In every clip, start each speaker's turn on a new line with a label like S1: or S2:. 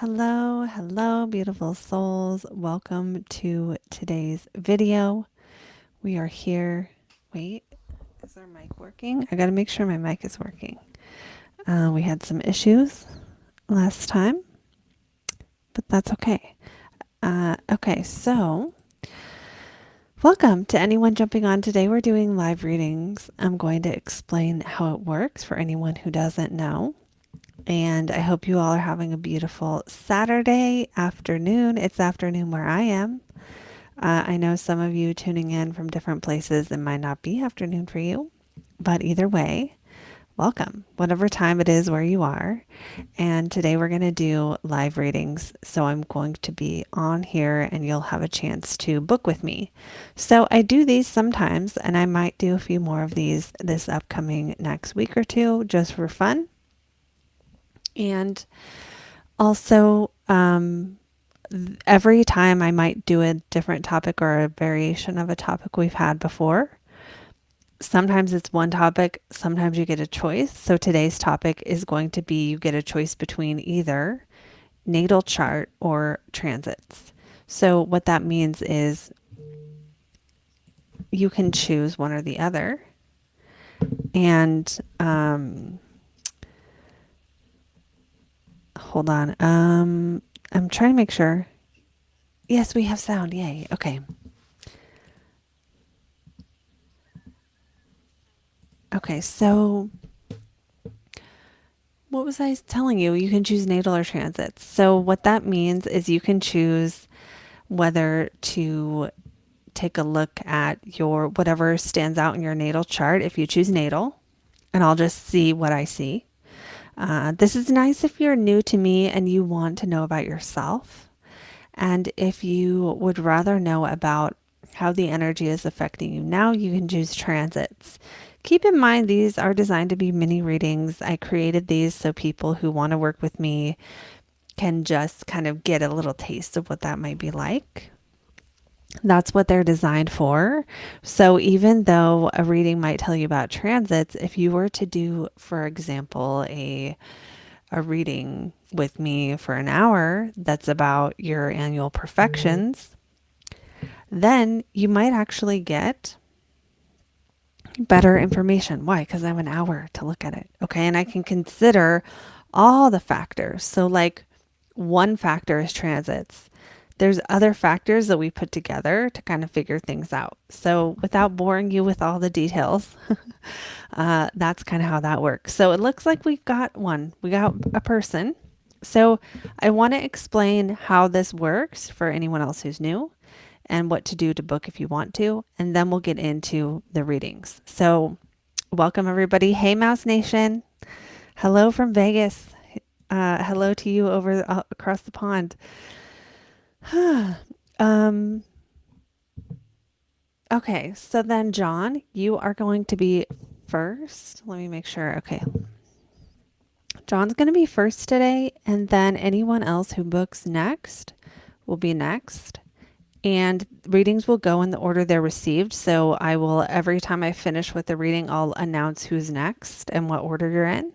S1: Hello, hello, beautiful souls. Welcome to today's video. We are here. Wait, is our mic working? I got to make sure my mic is working. We had some issues last time, but that's okay. Okay, so welcome to anyone jumping on today. We're doing live readings. I'm going to explain how it works for anyone who doesn't know. And I hope you all are having a beautiful Saturday afternoon. It's afternoon where I am. I know some of you tuning in from different places, it might not be afternoon for you, but either way, welcome, whatever time it is where you are. And today we're going to do live readings. So I'm going to be on here and you'll have a chance to book with me. So I do these sometimes, and I might do a few more of these this upcoming next week or two just for fun. And also, every time I might do a different topic or a variation of a topic we've had before. Sometimes it's one topic, sometimes you get a choice. So today's topic is going to be you get a choice between either natal chart or transits. So what that means is you can choose one or the other. And hold on. I'm trying to make sure. Yes, we have sound. Yay. Okay. Okay, so what was I telling you? You can choose natal or transits. So what that means is you can choose whether to take a look at your whatever stands out in your natal chart if you choose natal, and I'll just see what I see. This is nice if you're new to me and you want to know about yourself. And if you would rather know about how the energy is affecting you now, you can choose transits. Keep in mind, these are designed to be mini readings. I created these so people who want to work with me can just kind of get a little taste of what that might be like. That's what they're designed for. So even though a reading might tell you about transits, if you were to do, for example, a reading with me for an hour that's about your annual perfections, then you might actually get better information. Why? Because I have an hour to look at it. Okay. And I can consider all the factors. So, like, one factor is transits. There's other factors that we put together to kind of figure things out. So, without boring you with all the details, that's kind of how that works. So, it looks like we got a person. So, I want to explain how this works for anyone else who's new and what to do to book if you want to. And then we'll get into the readings. So welcome everybody. Hey, Mouse Nation. Hello from Vegas. Hello to you over across the pond. Okay, so then John, you are going to be first. Let me make sure. Okay. John's going to be first today, and then anyone else who books next will be next. And readings will go in the order they're received. So I will, every time I finish with the reading, I'll announce who's next and what order you're in.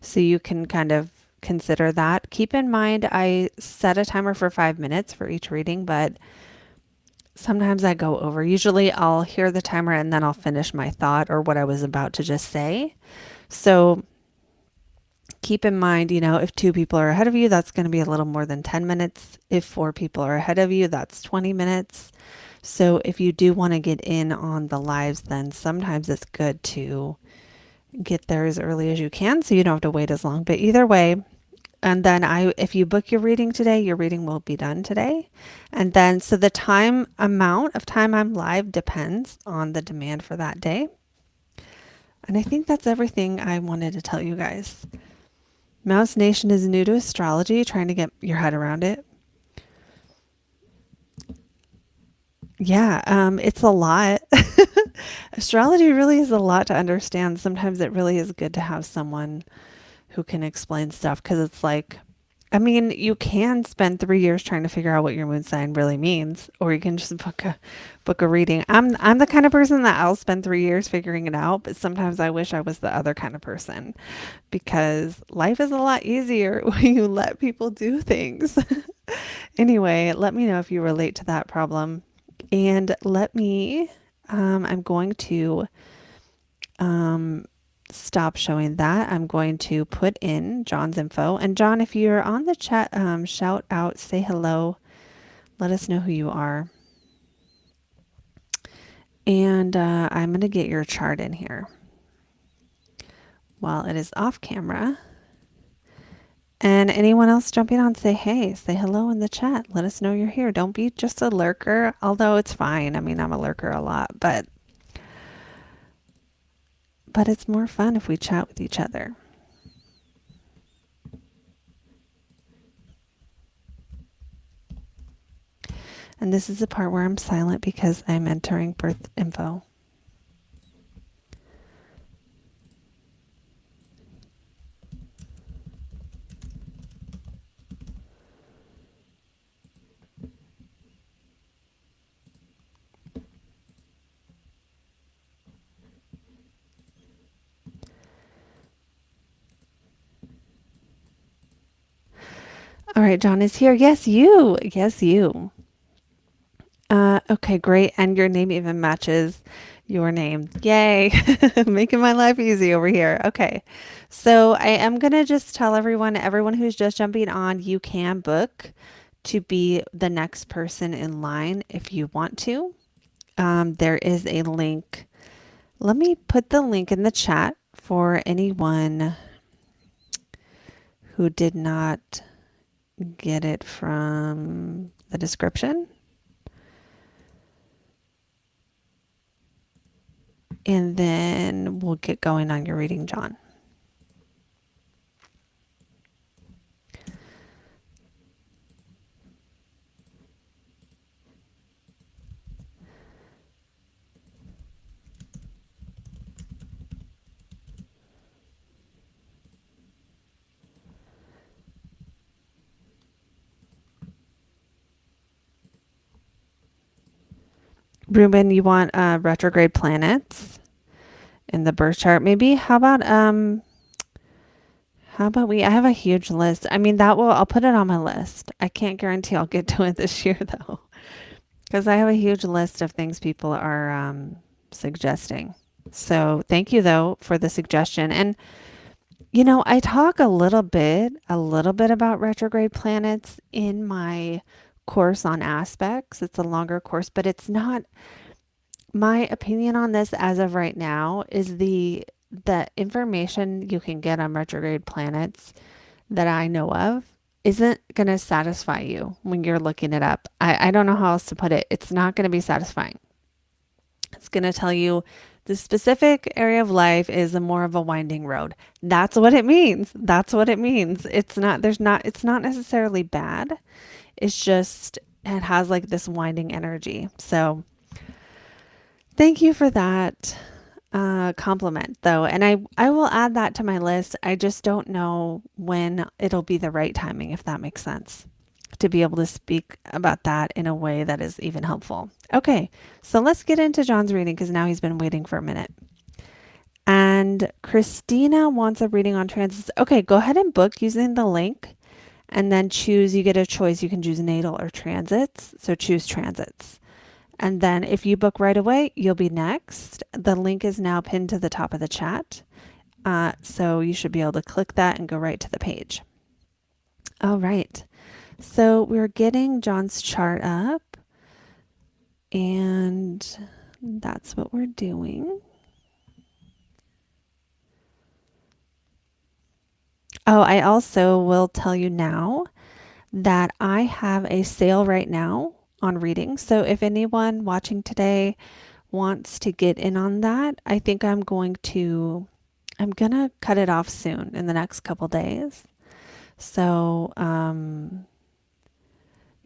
S1: So you can kind of consider that. Keep in mind, I set a timer for 5 minutes for each reading, but sometimes I go over. Usually I'll hear the timer and then I'll finish my thought or what I was about to just say. So keep in mind, if 2 people are ahead of you, that's going to be a little more than 10 minutes. If 4 people are ahead of you, that's 20 minutes. So if you do want to get in on the lives, then sometimes it's good to get there as early as you can so you don't have to wait as long. But either way, and then if you book your reading today, your reading will be done today. And then, so the amount of time I'm live depends on the demand for that day. And I think that's everything I wanted to tell you guys. Mouse Nation is new to astrology, trying to get your head around it. Yeah, it's a lot. Astrology really is a lot to understand. Sometimes it really is good to have someone who can explain stuff, because it's like I mean, you can spend 3 years trying to figure out what your moon sign really means, or you can just book a reading. I'm the kind of person that I'll spend 3 years figuring it out, but sometimes I wish I was the other kind of person because life is a lot easier when you let people do things. Anyway, let me know if you relate to that problem, and I'm going to um, stop showing that. I'm going to put in John's info. And John, if you're on the chat, shout out, say hello, let us know who you are. And I'm going to get your chart in here while it is off camera. And anyone else jumping on, say hey, say hello in the chat. Let us know you're here. Don't be just a lurker, although it's fine. I mean, I'm a lurker a lot, but it's more fun if we chat with each other. And this is the part where I'm silent because I'm entering birth info. All right, John is here. Yes, you. Yes, you. Okay, great. And your name even matches your name. Yay. Making my life easy over here. Okay. So I am going to just tell everyone who's just jumping on, you can book to be the next person in line if you want to. There is a link. Let me put the link in the chat for anyone who did not get it from the description. And then we'll get going on your reading, John. Ruben, you want retrograde planets in the birth chart? Maybe how about I have a huge list. I mean, I'll put it on my list. I can't guarantee I'll get to it this year though, because I have a huge list of things people are suggesting. So thank you though for the suggestion. And you know, I talk a little bit about retrograde planets in my course on aspects. It's a longer course, but it's not. My opinion on this as of right now is the information you can get on retrograde planets that I know of isn't going to satisfy you when you're looking it up. I don't know how else to put it. It's not going to be satisfying. It's going to tell you the specific area of life is a more of a winding road. That's what it means. That's what it means. It's not necessarily bad. It's just, it has like this winding energy. So thank you for that compliment though. And I will add that to my list. I just don't know when it'll be the right timing, if that makes sense, to be able to speak about that in a way that is even helpful. Okay, so let's get into John's reading because now he's been waiting for a minute. And Christina wants a reading on transits. Okay, go ahead and book using the link and then choose. You get a choice. You can choose natal or transits. So choose transits. And then if you book right away, you'll be next. The link is now pinned to the top of the chat. So you should be able to click that and go right to the page. All right. So we're getting John's chart up, and that's what we're doing. Oh, I also will tell you now that I have a sale right now on readings. So if anyone watching today wants to get in on that, I think I'm gonna cut it off soon in the next couple days. So,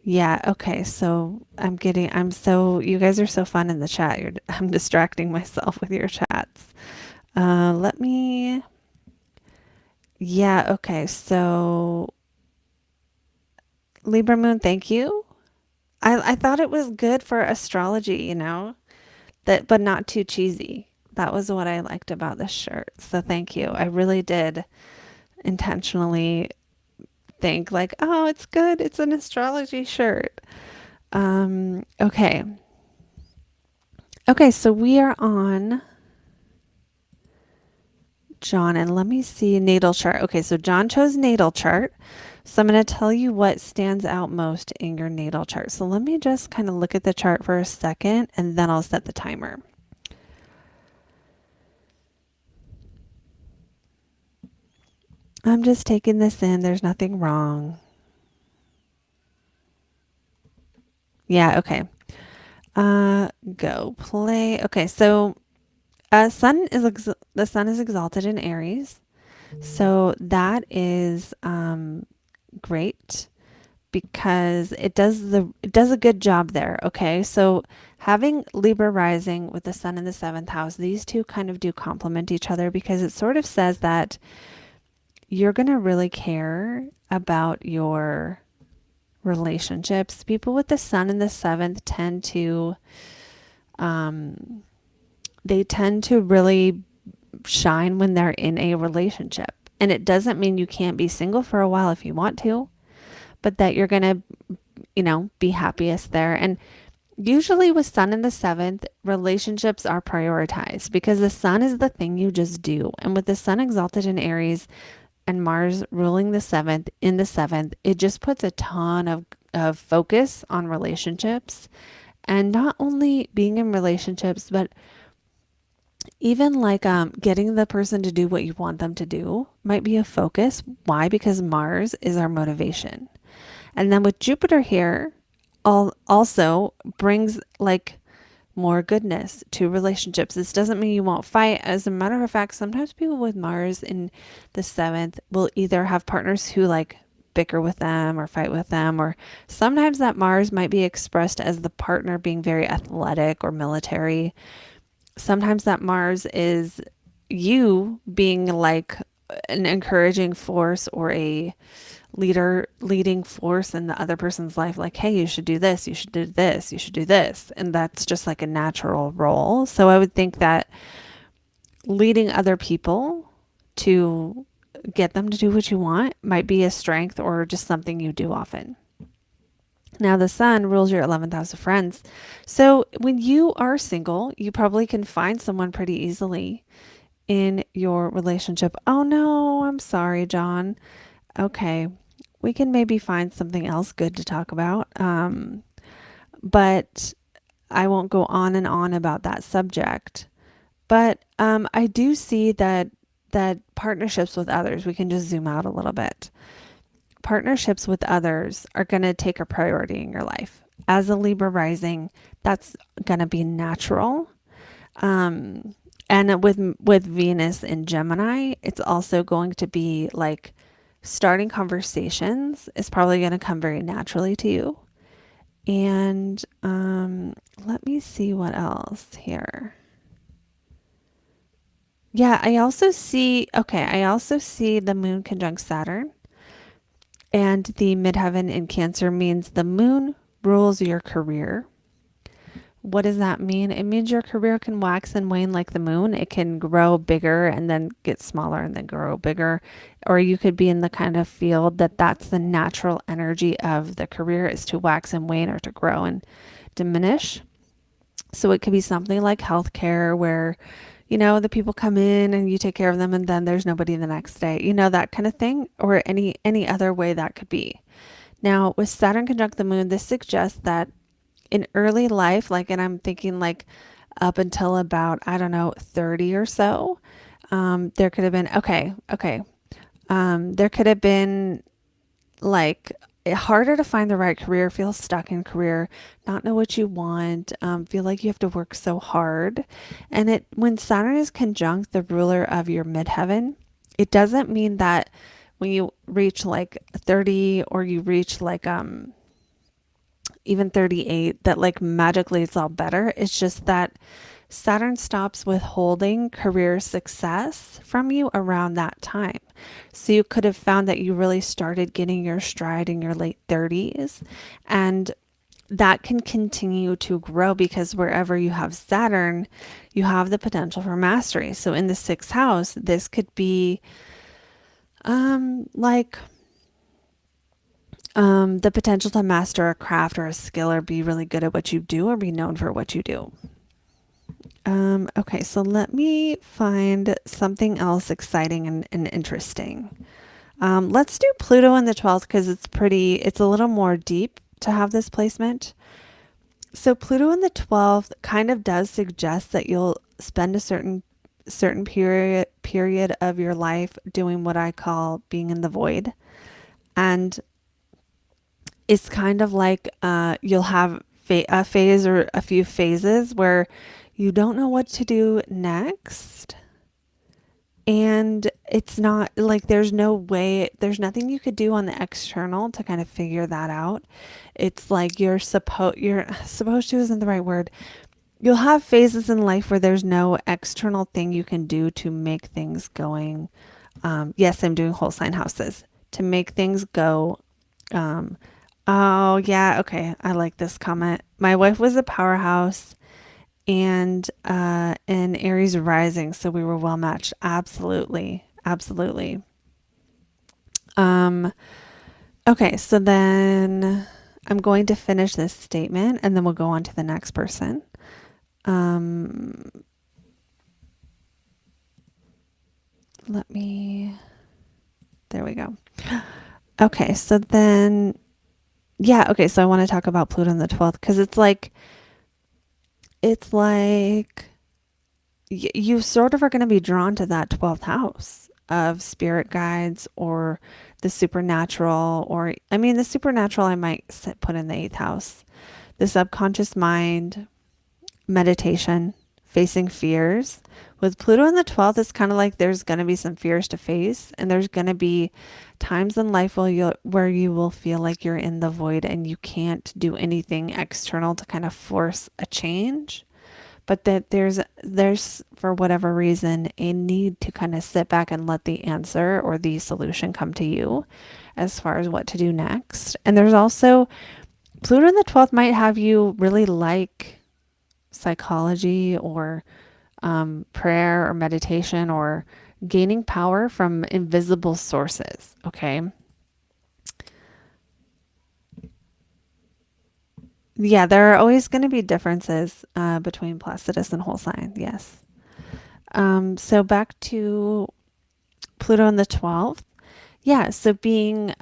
S1: yeah, okay. So you guys are so fun in the chat. I'm distracting myself with your chats. Yeah, okay. So Libra moon, thank you. I thought it was good for astrology, that, but not too cheesy. That was what I liked about this shirt. So thank you. I really did intentionally think like, oh, it's good. It's an astrology shirt. Okay. Okay, so we are on John, and let me see natal chart. Okay, so John chose natal chart. So I'm going to tell you what stands out most in your natal chart. So let me just kind of look at the chart for a second, and then I'll set the timer. I'm just taking this in. There's nothing wrong. Yeah, okay. Go play. Okay, so the sun is exalted in Aries. So that is great because it does a good job there. Okay, so having Libra rising with the sun in the seventh house, these two kind of do complement each other because it sort of says that you're going to really care about your relationships. People with the sun in the seventh tend to they tend to really shine when they're in a relationship. And it doesn't mean you can't be single for a while if you want to, but that you're going to, be happiest there. And usually with sun in the seventh, relationships are prioritized because the sun is the thing you just do. And with the sun exalted in Aries and Mars ruling the seventh in the seventh, it just puts a ton of focus on relationships and not only being in relationships, but even like getting the person to do what you want them to do might be a focus. Why? Because Mars is our motivation. And then with Jupiter here, also brings like more goodness to relationships. This doesn't mean you won't fight. As a matter of fact, sometimes people with Mars in the seventh will either have partners who like bicker with them or fight with them, or sometimes that Mars might be expressed as the partner being very athletic or military. Sometimes that Mars is you being like an encouraging force or a leading force in the other person's life, like, hey, you should do this, you should do this, you should do this. And that's just like a natural role. So I would think that leading other people to get them to do what you want might be a strength or just something you do often. Now, the sun rules your 11th house of friends. So when you are single, you probably can find someone pretty easily in your relationship. Oh no, I'm sorry, John. Okay, we can maybe find something else good to talk about. But I won't go on and on about that subject. But I do see that partnerships with others, we can just zoom out a little bit. Partnerships with others are going to take a priority in your life. As a Libra rising, that's going to be natural. And with Venus in Gemini, it's also going to be like starting conversations is probably going to come very naturally to you. And let me see what else here. Yeah, I also see the moon conjunct Saturn, and the midheaven in Cancer means the moon rules your career. What does that mean? It means your career can wax and wane like the moon. It can grow bigger and then get smaller and then grow bigger. Or you could be in the kind of field that's the natural energy of the career is to wax and wane or to grow and diminish. So it could be something like healthcare where, the people come in and you take care of them and then there's nobody the next day, that kind of thing, or any other way that could be. Now, with Saturn conjunct the moon, this suggests that in early life, like, and I'm thinking like up until about, I don't know, 30 or so, there could have been, there could have been like harder to find the right career, feel stuck in career, not know what you want, feel like you have to work so hard. And when Saturn is conjunct the ruler of your midheaven, it doesn't mean that when you reach like 30 or you reach like even 38 that like magically it's all better. It's just that Saturn stops withholding career success from you around that time. So you could have found that you really started getting your stride in your late 30s, and that can continue to grow because wherever you have Saturn, you have the potential for mastery. So in the sixth house, this could be like the potential to master a craft or a skill or be really good at what you do or be known for what you do. Okay, so let me find something else exciting and interesting. Let's do Pluto in the 12th because it's a little more deep to have this placement. So Pluto in the 12th kind of does suggest that you'll spend a certain period of your life doing what I call being in the void. And it's kind of like you'll have a phase or a few phases where you don't know what to do next. And it's not like there's nothing you could do on the external to kind of figure that out. It's like you're supposed to isn't the right word. You'll have phases in life where there's no external thing you can do to make things going. Yes, I'm doing whole sign houses to make things go. Um, oh, yeah. Okay. I like this comment. My wife was a powerhouse and in Aries rising, so we were well matched. Absolutely. Absolutely. Um, okay. So then I'm going to finish this statement and then we'll go on to the next person. Um, let me, there we go. Okay, so then, yeah, okay, so I want to talk about Pluto in the 12th because it's like you sort of are going to be drawn to that 12th house of spirit guides or the supernatural, or I mean, the supernatural I might put in the 8th house, the subconscious mind, meditation, facing fears. With Pluto in the 12th, it's kind of like there's going to be some fears to face, and there's going to be times in life where you will feel like you're in the void and you can't do anything external to kind of force a change. But that there's for whatever reason a need to kind of sit back and let the answer or the solution come to you as far as what to do next. And there's also Pluto in the 12th might have you really like psychology or prayer or meditation or gaining power from invisible sources. Okay. Yeah, there are always going to be differences between Placidus and whole sign. Yes. So back to Pluto in the 12th. Yeah. So being,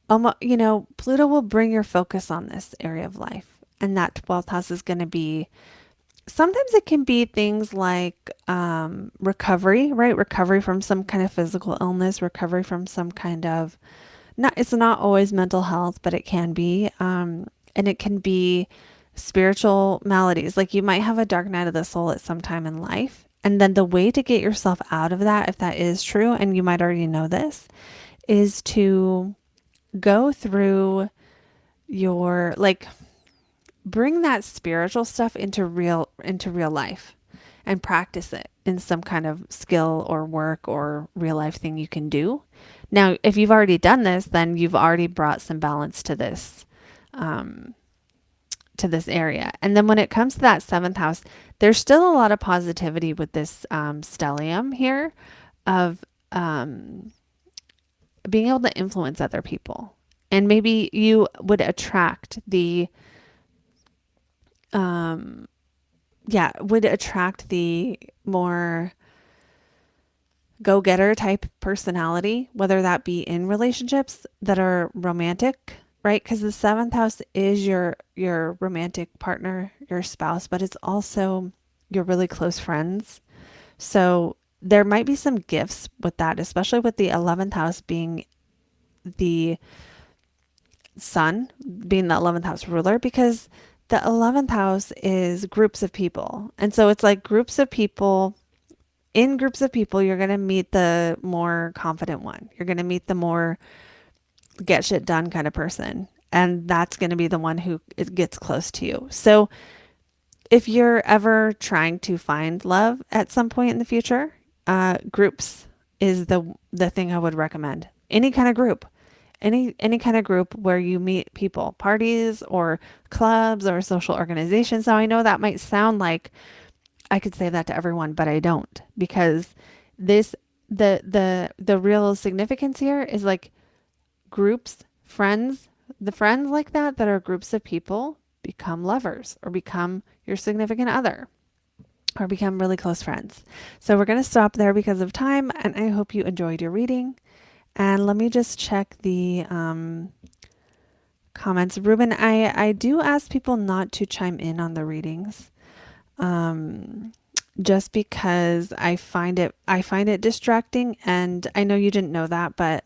S1: Pluto will bring your focus on this area of life. And that 12th house is going to be sometimes it can be things like recovery, right? Recovery from some kind of physical illness, recovery from some kind of it's not always mental health, but it can be. And it can be spiritual maladies. Like you might have a dark night of the soul at some time in life. And then the way to get yourself out of that, if that is true, and you might already know this, is to go through like bring that spiritual stuff into real life and practice it in some kind of skill or work or real life thing you can do. Now, if you've already done this, then you've already brought some balance to this area. And then when it comes to that 7th house, there's still a lot of positivity with this stellium here of being able to influence other people. And maybe you would attract the more go-getter type personality, whether that be in relationships that are romantic, right? Because the 7th house is your romantic partner, your spouse, but it's also your really close friends. So there might be some gifts with that, especially with the 11th house being the sun, being the 11th house ruler, because the 11th house is groups of people. And so it's like in groups of people, you're going to meet the more confident one. You're going to meet the more get shit done kind of person. And that's going to be the one who gets close to you. So if you're ever trying to find love at some point in the future, groups is the thing I would recommend. Any kind of group, any kind of group where you meet people, parties or clubs or social organizations. Now I know that might sound like I could say that to everyone, but I don't, because this the real significance here is like groups, friends, the friends like that are groups of people become lovers or become your significant other or become really close friends. So we're going to stop there because of time, and I hope you enjoyed your reading. And let me just check the comments. Ruben, I do ask people not to chime in on the readings. Just because I find it distracting, and I know you didn't know that, but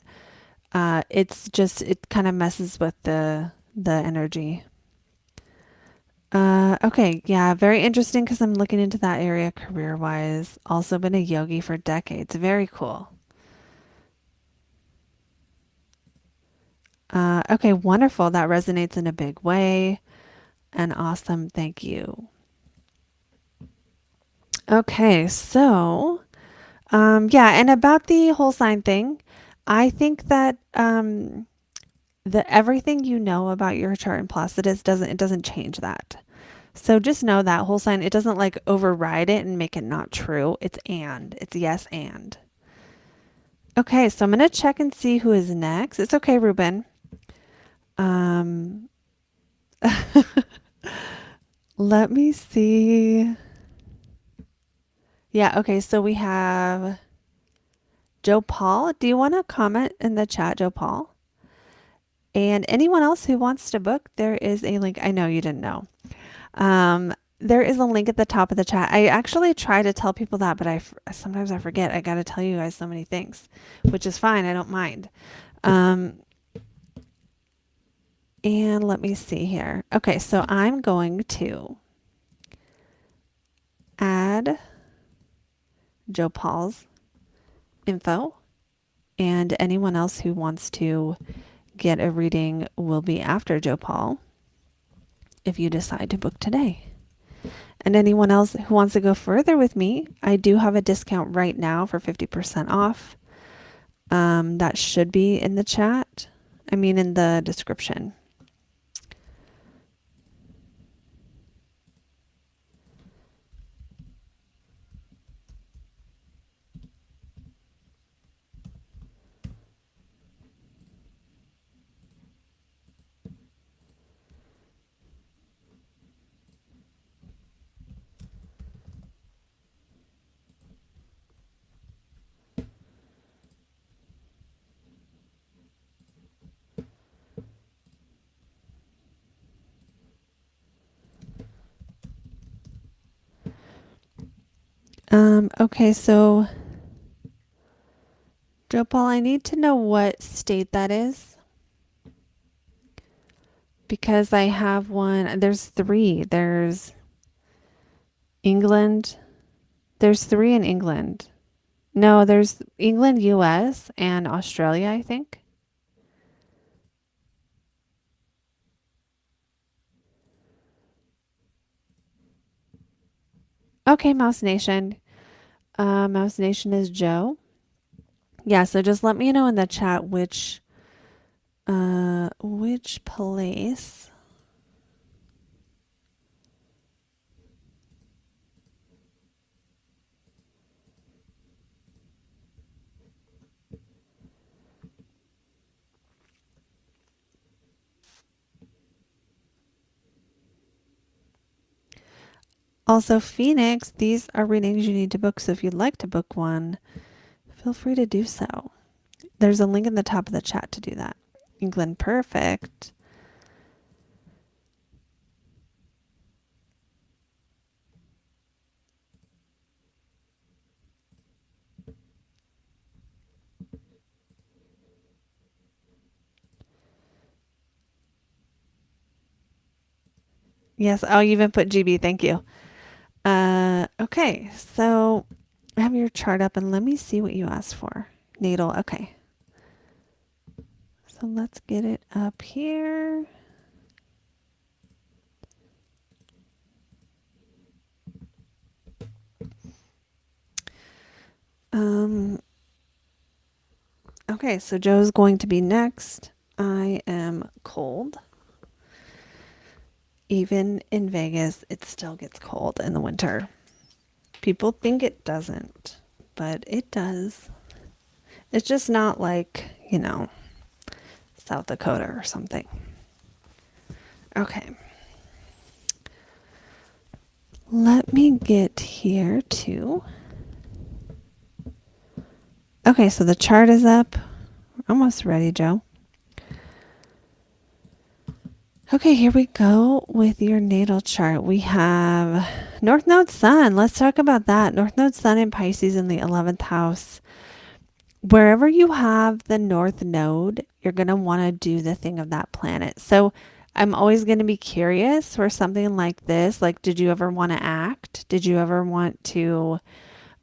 S1: it kind of messes with the energy. Okay, yeah, very interesting because I'm looking into that area career wise. Also been a yogi for decades. Very cool. Okay, wonderful. That resonates in a big way. And awesome. Thank you. Okay, so yeah, and about the whole sign thing, I think that the everything you know about your chart in Placidus doesn't change that. So just know that whole sign, it doesn't like override it and make it not true. It's yes and. Okay, so I'm gonna check and see who is next. It's okay, Ruben. Um, let me see. Yeah, okay, so we have Joe Paul. Do you want to comment in the chat, Joe Paul? And anyone else who wants to book, there is a link. I know you didn't know. There is a link at the top of the chat. I actually try to tell people that, but sometimes I forget. I got to tell you guys so many things, which is fine. I don't mind. And let me see here. Okay, so I'm going to add Joe Paul's info, and anyone else who wants to get a reading will be after Joe Paul if you decide to book today. And anyone else who wants to go further with me, I do have a discount right now for 50% off. That should be in the chat. I mean, in the description. Okay, so Joe Paul, I need to know what state that is because I have one. There's three. There's England. There's three in England. No, there's England, US, and Australia, I think. Okay, Mouse Nation. Mouse Nation is Joe. Yeah, so just let me know in the chat which place. Also, Phoenix, these are readings you need to book, so if you'd like to book one, feel free to do so. There's a link in the top of the chat to do that. England, perfect. Yes, I'll even put GB, thank you. Okay, so I have your chart up and let me see what you asked for. Natal, okay. So let's get it up here. Um, okay, so Joe's going to be next. I am cold. Even in Vegas, it still gets cold in the winter. People think it doesn't, but it does. It's just not like, South Dakota or something. Okay. Let me get here too. Okay, so the chart is up. Almost ready, Joe. Okay, here we go with your natal chart. We have North Node Sun. Let's talk about that. North Node Sun in Pisces in the 11th house. Wherever you have the North Node, you're going to want to do the thing of that planet. So I'm always going to be curious for something like this. Like, did you ever want to act? Did you ever want to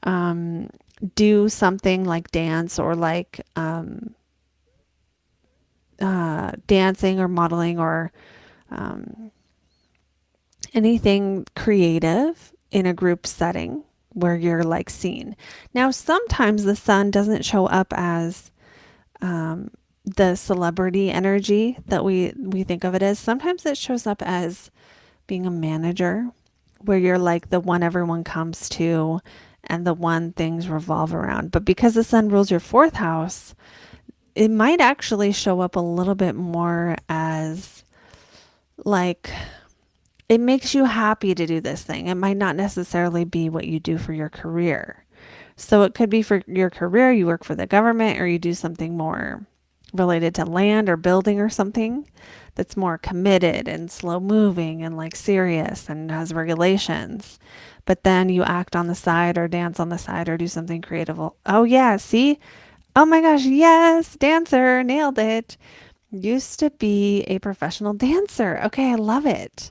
S1: um, do something like dance or like dancing or modeling or um, anything creative in a group setting where you're like seen. Now, sometimes the sun doesn't show up as the celebrity energy that we think of it as. Sometimes it shows up as being a manager, where you're like the one everyone comes to and the one things revolve around. But because the sun rules your fourth house, it might actually show up a little bit more as like it makes you happy to do this thing. It might not necessarily be what you do for your career. So it could be for your career, you work for the government or you do something more related to land or building or something that's more committed and slow moving and like serious and has regulations. But then you act on the side or dance on the side or do something creative. Oh, yeah. See? Oh my gosh. Yes. Dancer. Nailed it. Used to be a professional dancer. Okay. I love it.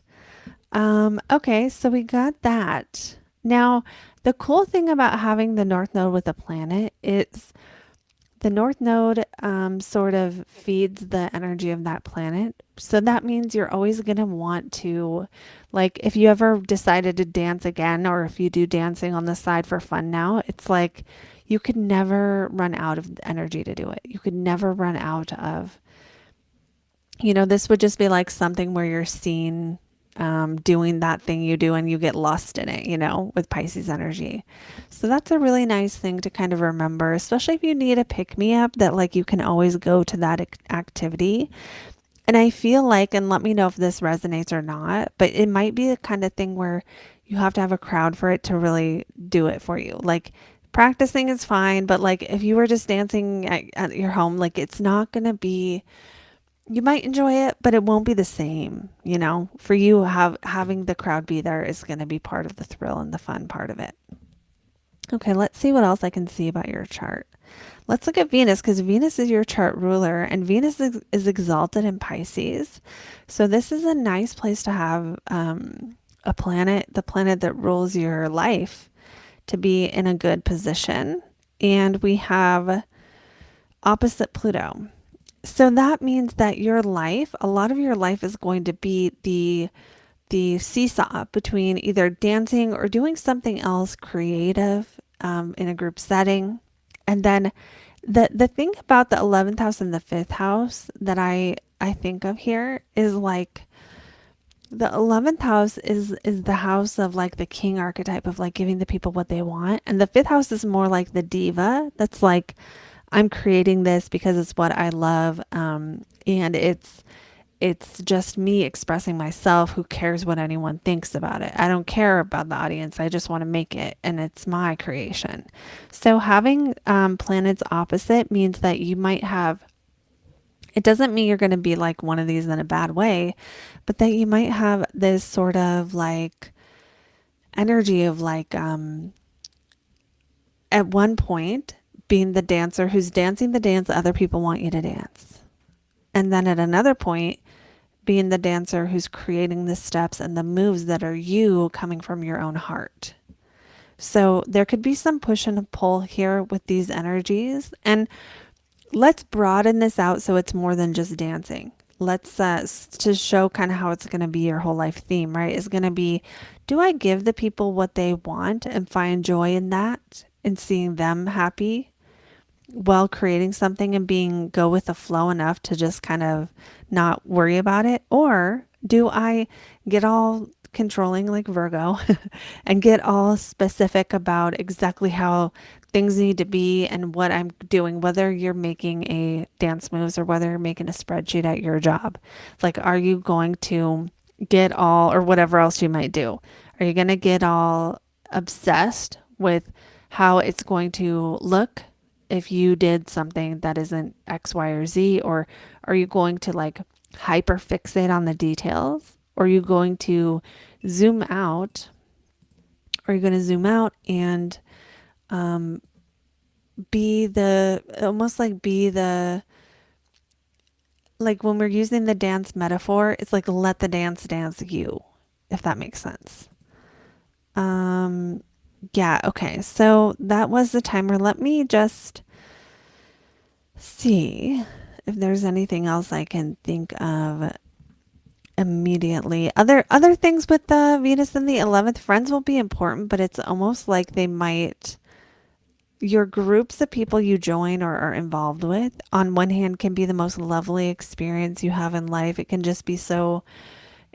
S1: Okay, so we got that. Now, the cool thing about having the North Node with a planet is the North Node sort of feeds the energy of that planet. So that means you're always going to want to, like, if you ever decided to dance again, or if you do dancing on the side for fun now, it's like you could never run out of energy to do it. You could never run out of, this would just be like something where you're seen doing that thing you do and you get lost in it, with Pisces energy. So that's a really nice thing to kind of remember, especially if you need a pick me up that like you can always go to that activity. And I feel like, and let me know if this resonates or not, but it might be the kind of thing where you have to have a crowd for it to really do it for you. Like practicing is fine, but like if you were just dancing at your home, like it's not going to be, you might enjoy it, but it won't be the same, for you having the crowd be there is going to be part of the thrill and the fun part of it. Okay, let's see what else I can see about your chart. Let's look at Venus because Venus is your chart ruler and Venus is exalted in Pisces. So this is a nice place to have a planet, the planet that rules your life, to be in a good position. And we have opposite Pluto. So that means that your life, a lot of your life is going to be the seesaw between either dancing or doing something else creative in a group setting. And then the thing about the 11th house and the 5th house that I think of here is like the 11th house is the house of like the king archetype of like giving the people what they want. And the 5th house is more like the diva that's like, I'm creating this because it's what I love. And it's just me expressing myself. Who cares what anyone thinks about it? I don't care about the audience. I just want to make it and it's my creation. So having planets opposite means that you might have, it doesn't mean you're going to be like one of these in a bad way, but that you might have this sort of like energy of like at one point being the dancer who's dancing the dance other people want you to dance. And then at another point, being the dancer who's creating the steps and the moves that are you coming from your own heart. So there could be some push and pull here with these energies. And let's broaden this out so it's more than just dancing. Let's to show kind of how it's going to be your whole life theme, right? Is going to be, do I give the people what they want and find joy in that and seeing them happy while creating something and being go with the flow enough to just kind of not worry about it? Or do I get all controlling like Virgo and get all specific about exactly how things need to be and what I'm doing, whether you're making a dance moves or whether you're making a spreadsheet at your job? Like, are you going to get all, or whatever else you might do? Are you going to get all obsessed with how it's going to look if you did something that isn't X, Y, or Z? Or are you going to like hyper fixate on the details? Or are you going to zoom out? Or are you going to zoom out and um, be the, almost like be the, like when we're using the dance metaphor, it's like let the dance dance you, if that makes sense. Um, yeah, okay. So that was the timer. Let me just see if there's anything else I can think of immediately. Other things with the Venus in the 11th, friends will be important, but it's almost like they might, your groups of people you join or are involved with, on one hand, can be the most lovely experience you have in life. It can just be so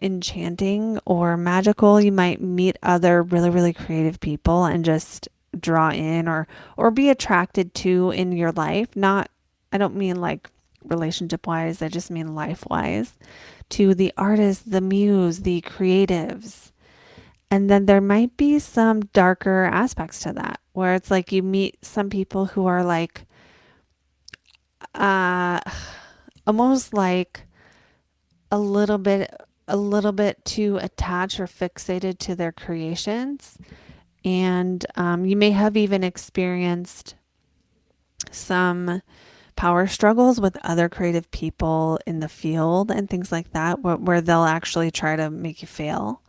S1: enchanting or magical. You might meet other really, really creative people and just draw in or be attracted to in your life. Not, I don't mean like relationship wise, I just mean life wise, to the artists, the muse, the creatives. And then there might be some darker aspects to that where it's like you meet some people who are like uh almost like a little bit too attached or fixated to their creations. And you may have even experienced some power struggles with other creative people in the field and things like that, where they'll actually try to make you fail.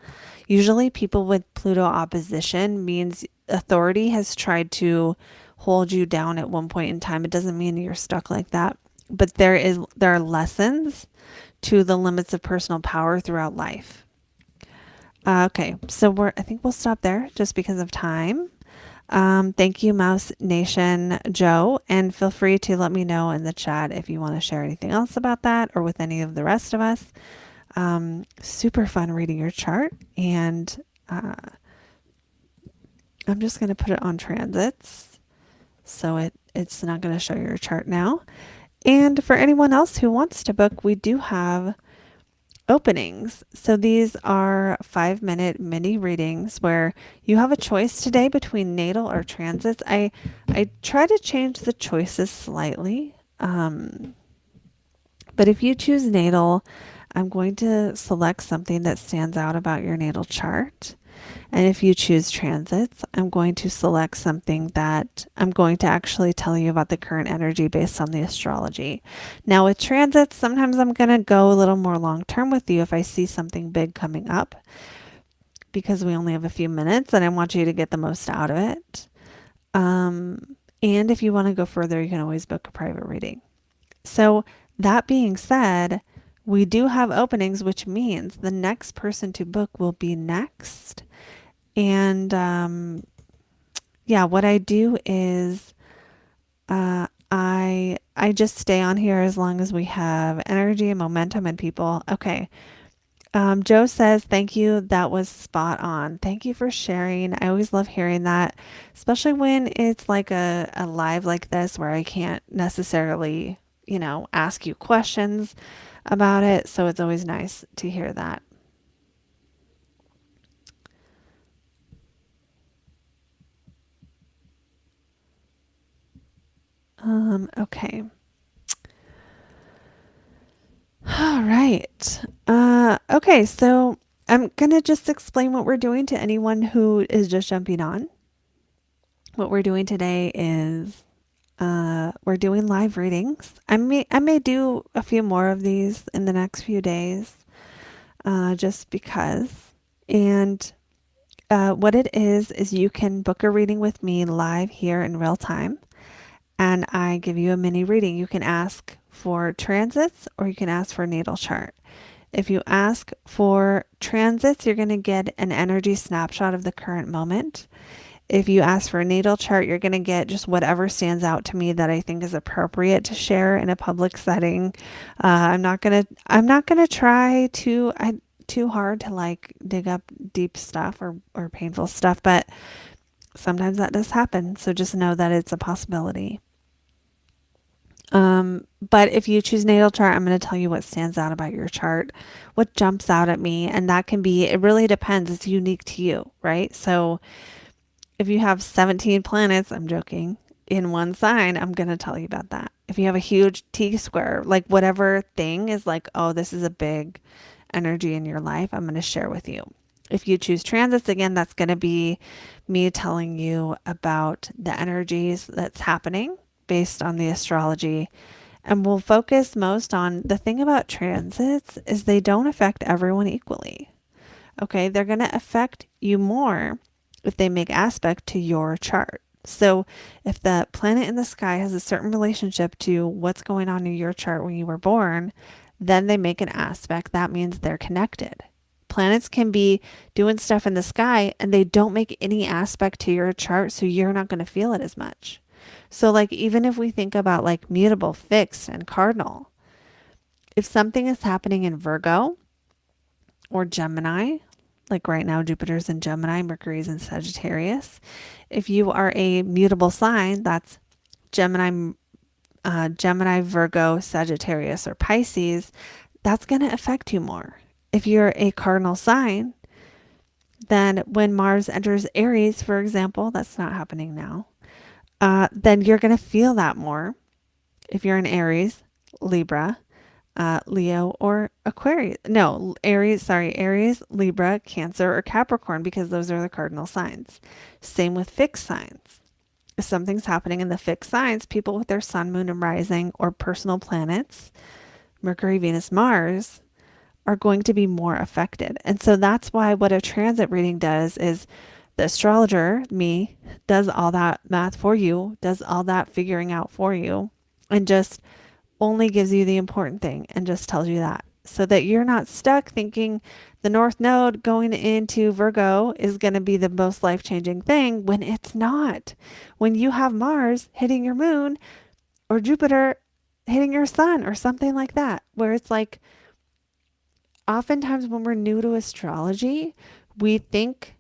S1: Usually people with Pluto opposition means authority has tried to hold you down at one point in time. It doesn't mean you're stuck like that, but there are lessons to the limits of personal power throughout life. Okay, so I think we'll stop there just because of time. Thank you, Mouse Nation Joe, and feel free to let me know in the chat if you want to share anything else about that or with any of the rest of us. Super fun reading your chart, and I'm just going to put it on transits, so it's not going to show your chart now. And for anyone else who wants to book, we do have openings. So these are 5-minute mini readings where you have a choice today between natal or transits. I try to change the choices slightly. But if you choose natal, I'm going to select something that stands out about your natal chart. And if you choose transits, I'm going to select something that I'm going to actually tell you about the current energy based on the astrology. Now with transits, sometimes I'm going to go a little more long term with you if I see something big coming up, because we only have a few minutes and I want you to get the most out of it. And if you want to go further, you can always book a private reading. So that being said, we do have openings, which means the next person to book will be next. And yeah, what I do is I just stay on here as long as we have energy and momentum and people. Okay. Joe says, thank you. That was spot on. Thank you for sharing. I always love hearing that, especially when it's like a live like this where I can't necessarily, ask you questions about it. So it's always nice to hear that. Okay. All right. Okay, so I'm gonna just explain what we're doing to anyone who is just jumping on. What we're doing today is we're doing live readings. I may do a few more of these in the next few days, just because. And what it is you can book a reading with me live here in real time, and I give you a mini reading. You can ask for transits or you can ask for a natal chart. If you ask for transits, you're going to get an energy snapshot of the current moment. If you ask for a natal chart, you're going to get just whatever stands out to me that I think is appropriate to share in a public setting. I'm not gonna try too hard to like dig up deep stuff or painful stuff, but sometimes that does happen. So just know that it's a possibility. But if you choose natal chart, I'm going to tell you what stands out about your chart, what jumps out at me. And that can be, it really depends. It's unique to you, right? So if you have 17 planets, I'm joking, in one sign, I'm going to tell you about that. If you have a huge T square, like whatever thing is like, oh, this is a big energy in your life, I'm going to share with you. If you choose transits, again, that's going to be me telling you about the energies that's happening based on the astrology. And we'll focus most on the thing about transits is they don't affect everyone equally. Okay, they're going to affect you more if they make aspect to your chart. So if the planet in the sky has a certain relationship to what's going on in your chart when you were born, then they make an aspect. That means they're connected. Planets can be doing stuff in the sky and they don't make any aspect to your chart, so you're not going to feel it as much. So like even if we think about like mutable, fixed, and cardinal, if something is happening in Virgo or Gemini, like right now Jupiter's in Gemini, Mercury's in Sagittarius. If you are a mutable sign, that's Gemini, Virgo, Sagittarius, or Pisces, that's going to affect you more. If you're a cardinal sign, then when Mars enters Aries, for example, that's not happening now, then you're going to feel that more. If you're an Aries, Libra, Leo, or Aquarius. No, Aries, Libra, Cancer, or Capricorn, because those are the cardinal signs. Same with fixed signs. If something's happening in the fixed signs, people with their sun, moon, and rising, or personal planets, Mercury, Venus, Mars, are going to be more affected. And so that's why what a transit reading does is the astrologer, me, does all that math for you, does all that figuring out for you, and just only gives you the important thing and just tells you that so that you're not stuck thinking the North Node going into Virgo is going to be the most life-changing thing when it's not. When you have Mars hitting your moon or Jupiter hitting your sun or something like that, where it's like oftentimes when we're new to astrology, we think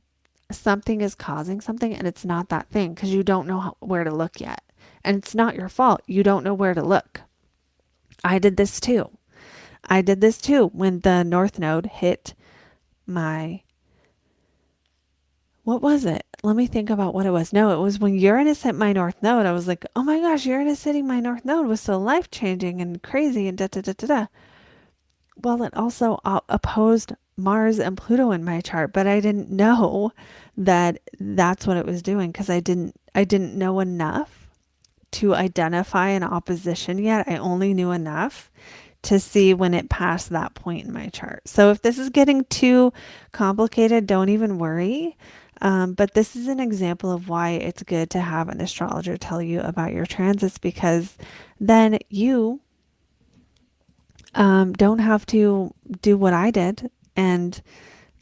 S1: something is causing something and it's not that thing because you don't know where to look yet. And it's not your fault. You don't know where to look. I did this too. When the North Node hit my, what was it? Let me think about what it was. No, it was when Uranus hit my North Node. I was like, oh my gosh, Uranus hitting my North Node was so life-changing and crazy and da da da da da. Well, it also opposed Mars and Pluto in my chart, but I didn't know that that's what it was doing because I didn't know enough to identify an opposition yet. I only knew enough to see when it passed that point in my chart. So if this is getting too complicated, don't even worry. But this is an example of why it's good to have an astrologer tell you about your transits, because then you don't have to do what I did and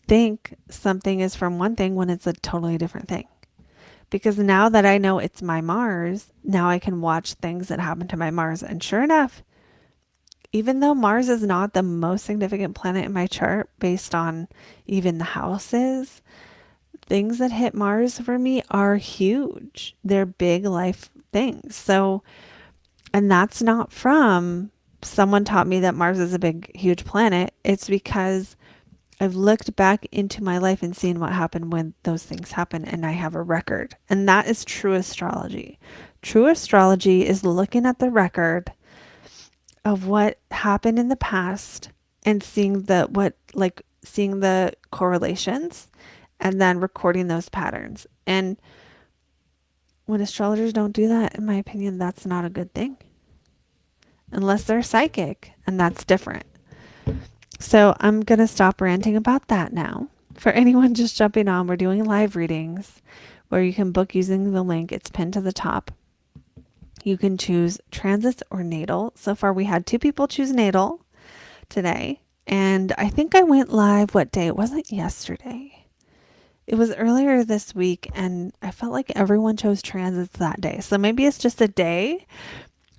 S1: think something is from one thing when it's a totally different thing. Because now that I know it's my Mars, now I can watch things that happen to my Mars. And sure enough, even though Mars is not the most significant planet in my chart based on even the houses, things that hit Mars for me are huge. They're big life things. So, and that's not from someone taught me that Mars is a big, huge planet. It's because I've looked back into my life and seen what happened when those things happen, and I have a record. And that is true astrology. True astrology is looking at the record of what happened in the past and seeing seeing the correlations and then recording those patterns. And when astrologers don't do that, in my opinion, that's not a good thing. Unless they're psychic, and that's different. So I'm going to stop ranting about that now. For anyone just jumping on, we're doing live readings where you can book using the link. It's pinned to the top. You can choose transits or natal. So far, we had 2 people choose natal today. And I think I went live what day? It wasn't yesterday. it was earlier this week and I felt like everyone chose transits that day. So maybe it's just a day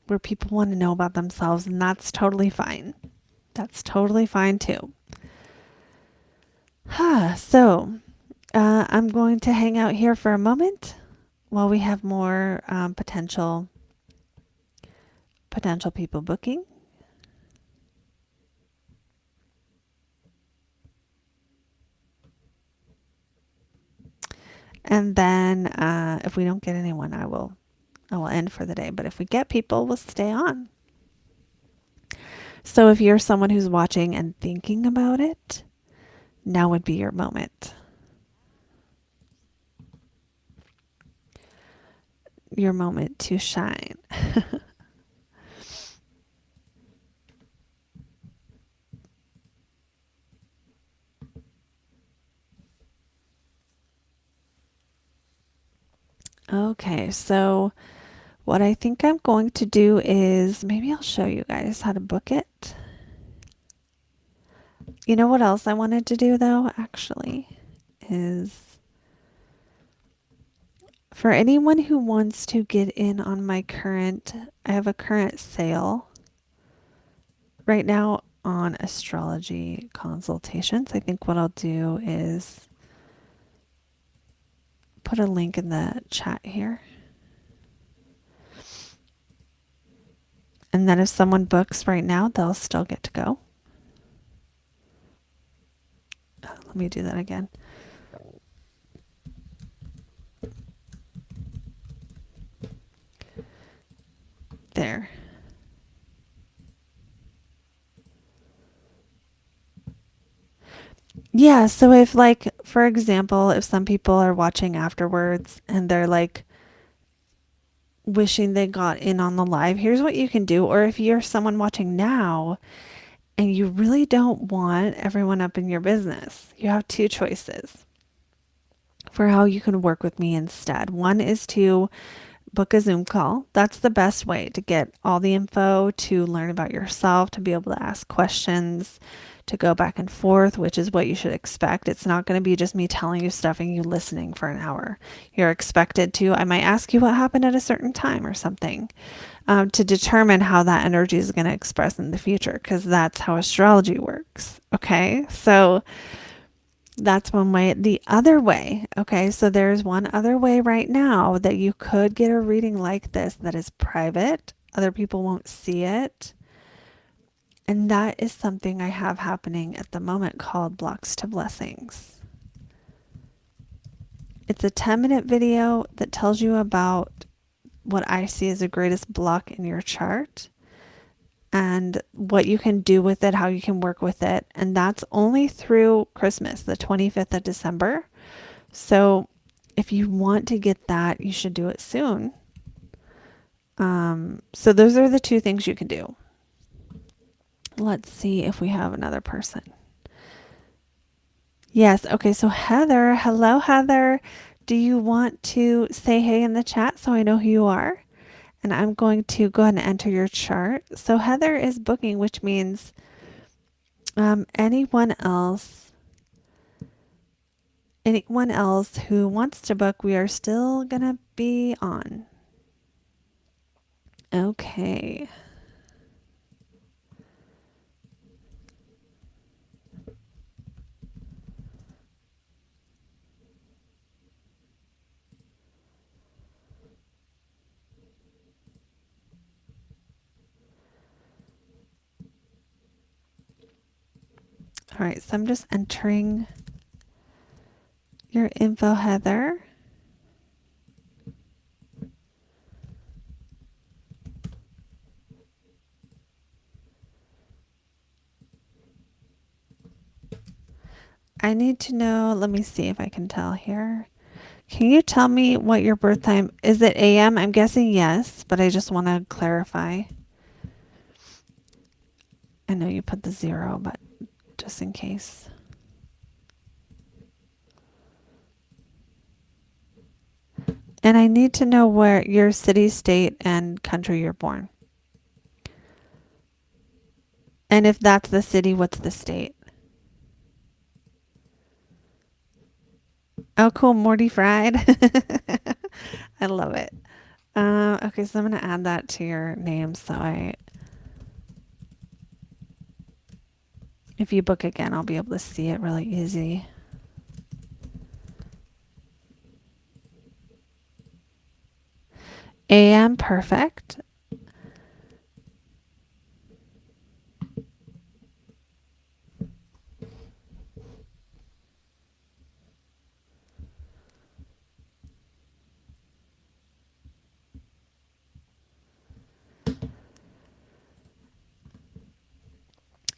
S1: where people want to know about themselves, and that's totally fine. That's totally fine too. So I'm going to hang out here for a moment while we have more potential people booking. And then if we don't get anyone, I will end for the day. But if we get people, we'll stay on. So if you're someone who's watching and thinking about it, now would be your moment. Your moment to shine. Okay, so what I think I'm going to do is maybe I'll show you guys how to book it. You know what else I wanted to do though, actually, is for anyone who wants to get in on my I have a current sale right now on astrology consultations. I think what I'll do is put a link in the chat here. And then if someone books right now, they'll still get to go. Let me do that again. There. Yeah, so if like, for example, if some people are watching afterwards and they're like wishing they got in on the live, here's what you can do. Or if you're someone watching now and you really don't want everyone up in your business, you have two choices for how you can work with me instead. One is to book a Zoom call. That's the best way to get all the info, to learn about yourself, to be able to ask questions, to go back and forth, which is what you should expect. It's not going to be just me telling you stuff and you listening for an hour. You're expected to, I might ask you what happened at a certain time or something, to determine how that energy is going to express in the future, because that's how astrology works. Okay. So that's one way. The other way, okay, so there's one other way right now that you could get a reading like this that is private. Other people won't see it. And that is something I have happening at the moment called Blocks to Blessings. It's a 10-minute video that tells you about what I see as the greatest block in your chart and what you can do with it, how you can work with it. And that's only through Christmas, the 25th of December. So if you want to get that, you should do it soon. So those are the two things you can do. Let's see if we have another person. Yes. Okay. So Heather, hello, Heather. Do you want to say hey in the chat so I know who you are? And I'm going to go ahead and enter your chart. So Heather is booking, which means anyone else who wants to book, we are still going to be on. Okay. All right, so I'm just entering your info, Heather. I need to know, let me see if I can tell here. Can you tell me what your birth time is? It AM? I'm guessing yes, but I just want to clarify. I know you put the 0, but just in case. And I need to know where your city, state, and country you're born. And if that's the city, what's the state? Oh, cool. Morty fried. I love it. Okay, so I'm going to add that to your name. If you book again, I'll be able to see it really easy. AM, perfect.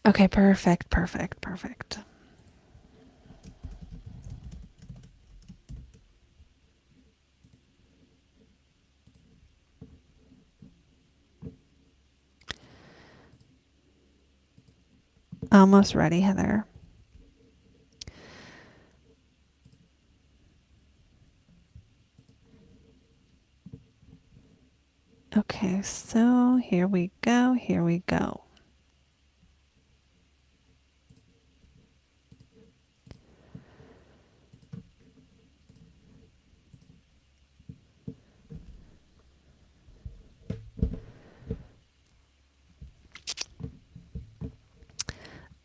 S1: Okay, perfect, perfect, perfect. Almost ready, Heather. Okay, so here we go, here we go.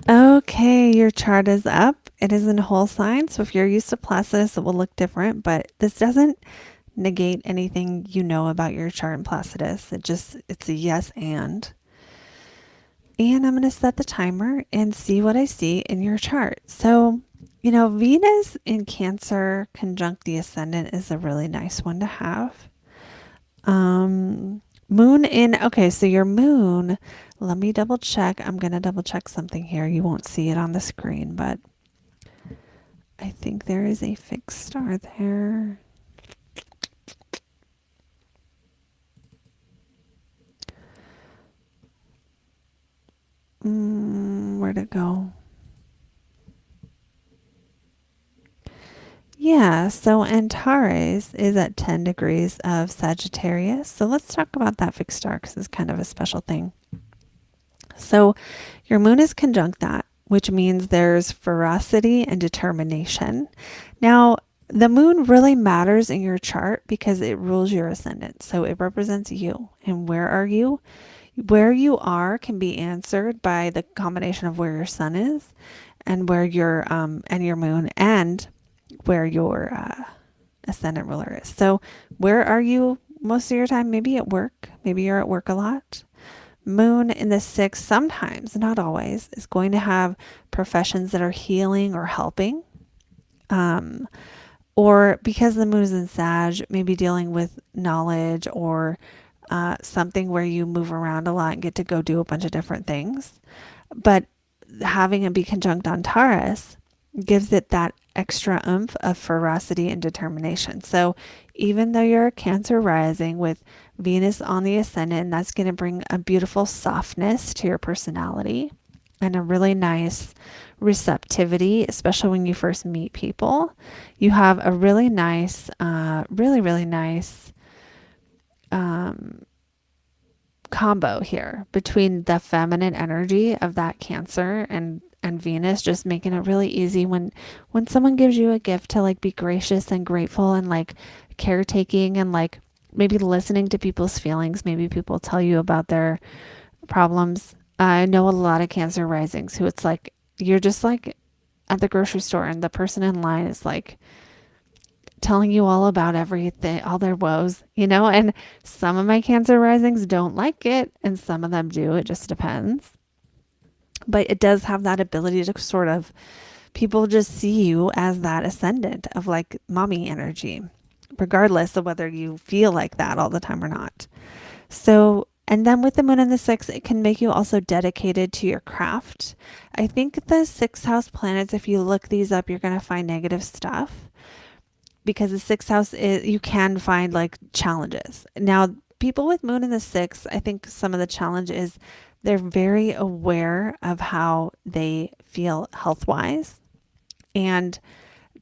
S1: Okay, your chart is up. It is in whole sign, so if you're used to Placidus, it will look different, but this doesn't negate anything you know about your chart in Placidus. It's a yes and. And I'm going to set the timer and see what I see in your chart. So, Venus in Cancer conjunct the ascendant is a really nice one to have. Moon in, okay, so your moon, let me double check. I'm going to double check something here. You won't see it on the screen, but I think there is a fixed star there. Where'd it go? Yeah, so Antares is at 10 degrees of Sagittarius. So let's talk about that fixed star because it's kind of a special thing. So your moon is conjunct that, which means there's ferocity and determination. Now, the moon really matters in your chart because it rules your ascendant. So it represents you. And where are you? Where you are can be answered by the combination of where your sun is and where your moon and where your ascendant ruler is. So where are you most of your time? Maybe at work. Maybe you're at work a lot. Moon in the sixth, sometimes, not always, is going to have professions that are healing or helping. Or because the moon is in Sag, maybe dealing with knowledge or something where you move around a lot and get to go do a bunch of different things. But having it be conjunct on Taurus gives it that extra oomph of ferocity and determination. So even though you're a Cancer rising with Venus on the ascendant, that's going to bring a beautiful softness to your personality and a really nice receptivity, especially when you first meet people. You have a really nice, really nice combo here between the feminine energy of that Cancer and Venus, just making it really easy when someone gives you a gift to like be gracious and grateful and like caretaking and like maybe listening to people's feelings. Maybe people tell you about their problems. I know a lot of Cancer risings who it's like you're just like at the grocery store and the person in line is like telling you all about everything, all their woes, and some of my Cancer risings don't like it and some of them do. It just depends. But it does have that ability to sort of, people just see you as that ascendant of like mommy energy, regardless of whether you feel like that all the time or not. So, and then with the moon in the sixth, it can make you also dedicated to your craft. I think the sixth house planets, if you look these up, you're going to find negative stuff because the sixth house is, you can find like challenges. Now, people with moon in the sixth, I think some of the challenge is they're very aware of how they feel health wise. And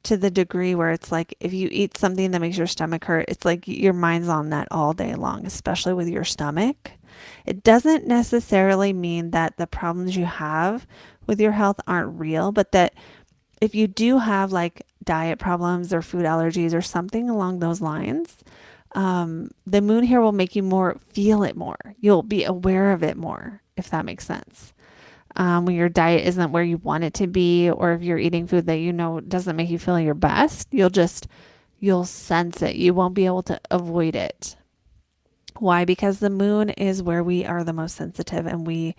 S1: to the degree where it's like if you eat something that makes your stomach hurt, it's like your mind's on that all day long, especially with your stomach. It doesn't necessarily mean that the problems you have with your health aren't real, but that if you do have like diet problems or food allergies or something along those lines, the moon here will make you feel it more. You'll be aware of it more, if that makes sense. When your diet isn't where you want it to be, or if you're eating food that doesn't make you feel your best, you'll sense it. You won't be able to avoid it. Why? Because the moon is where we are the most sensitive, and we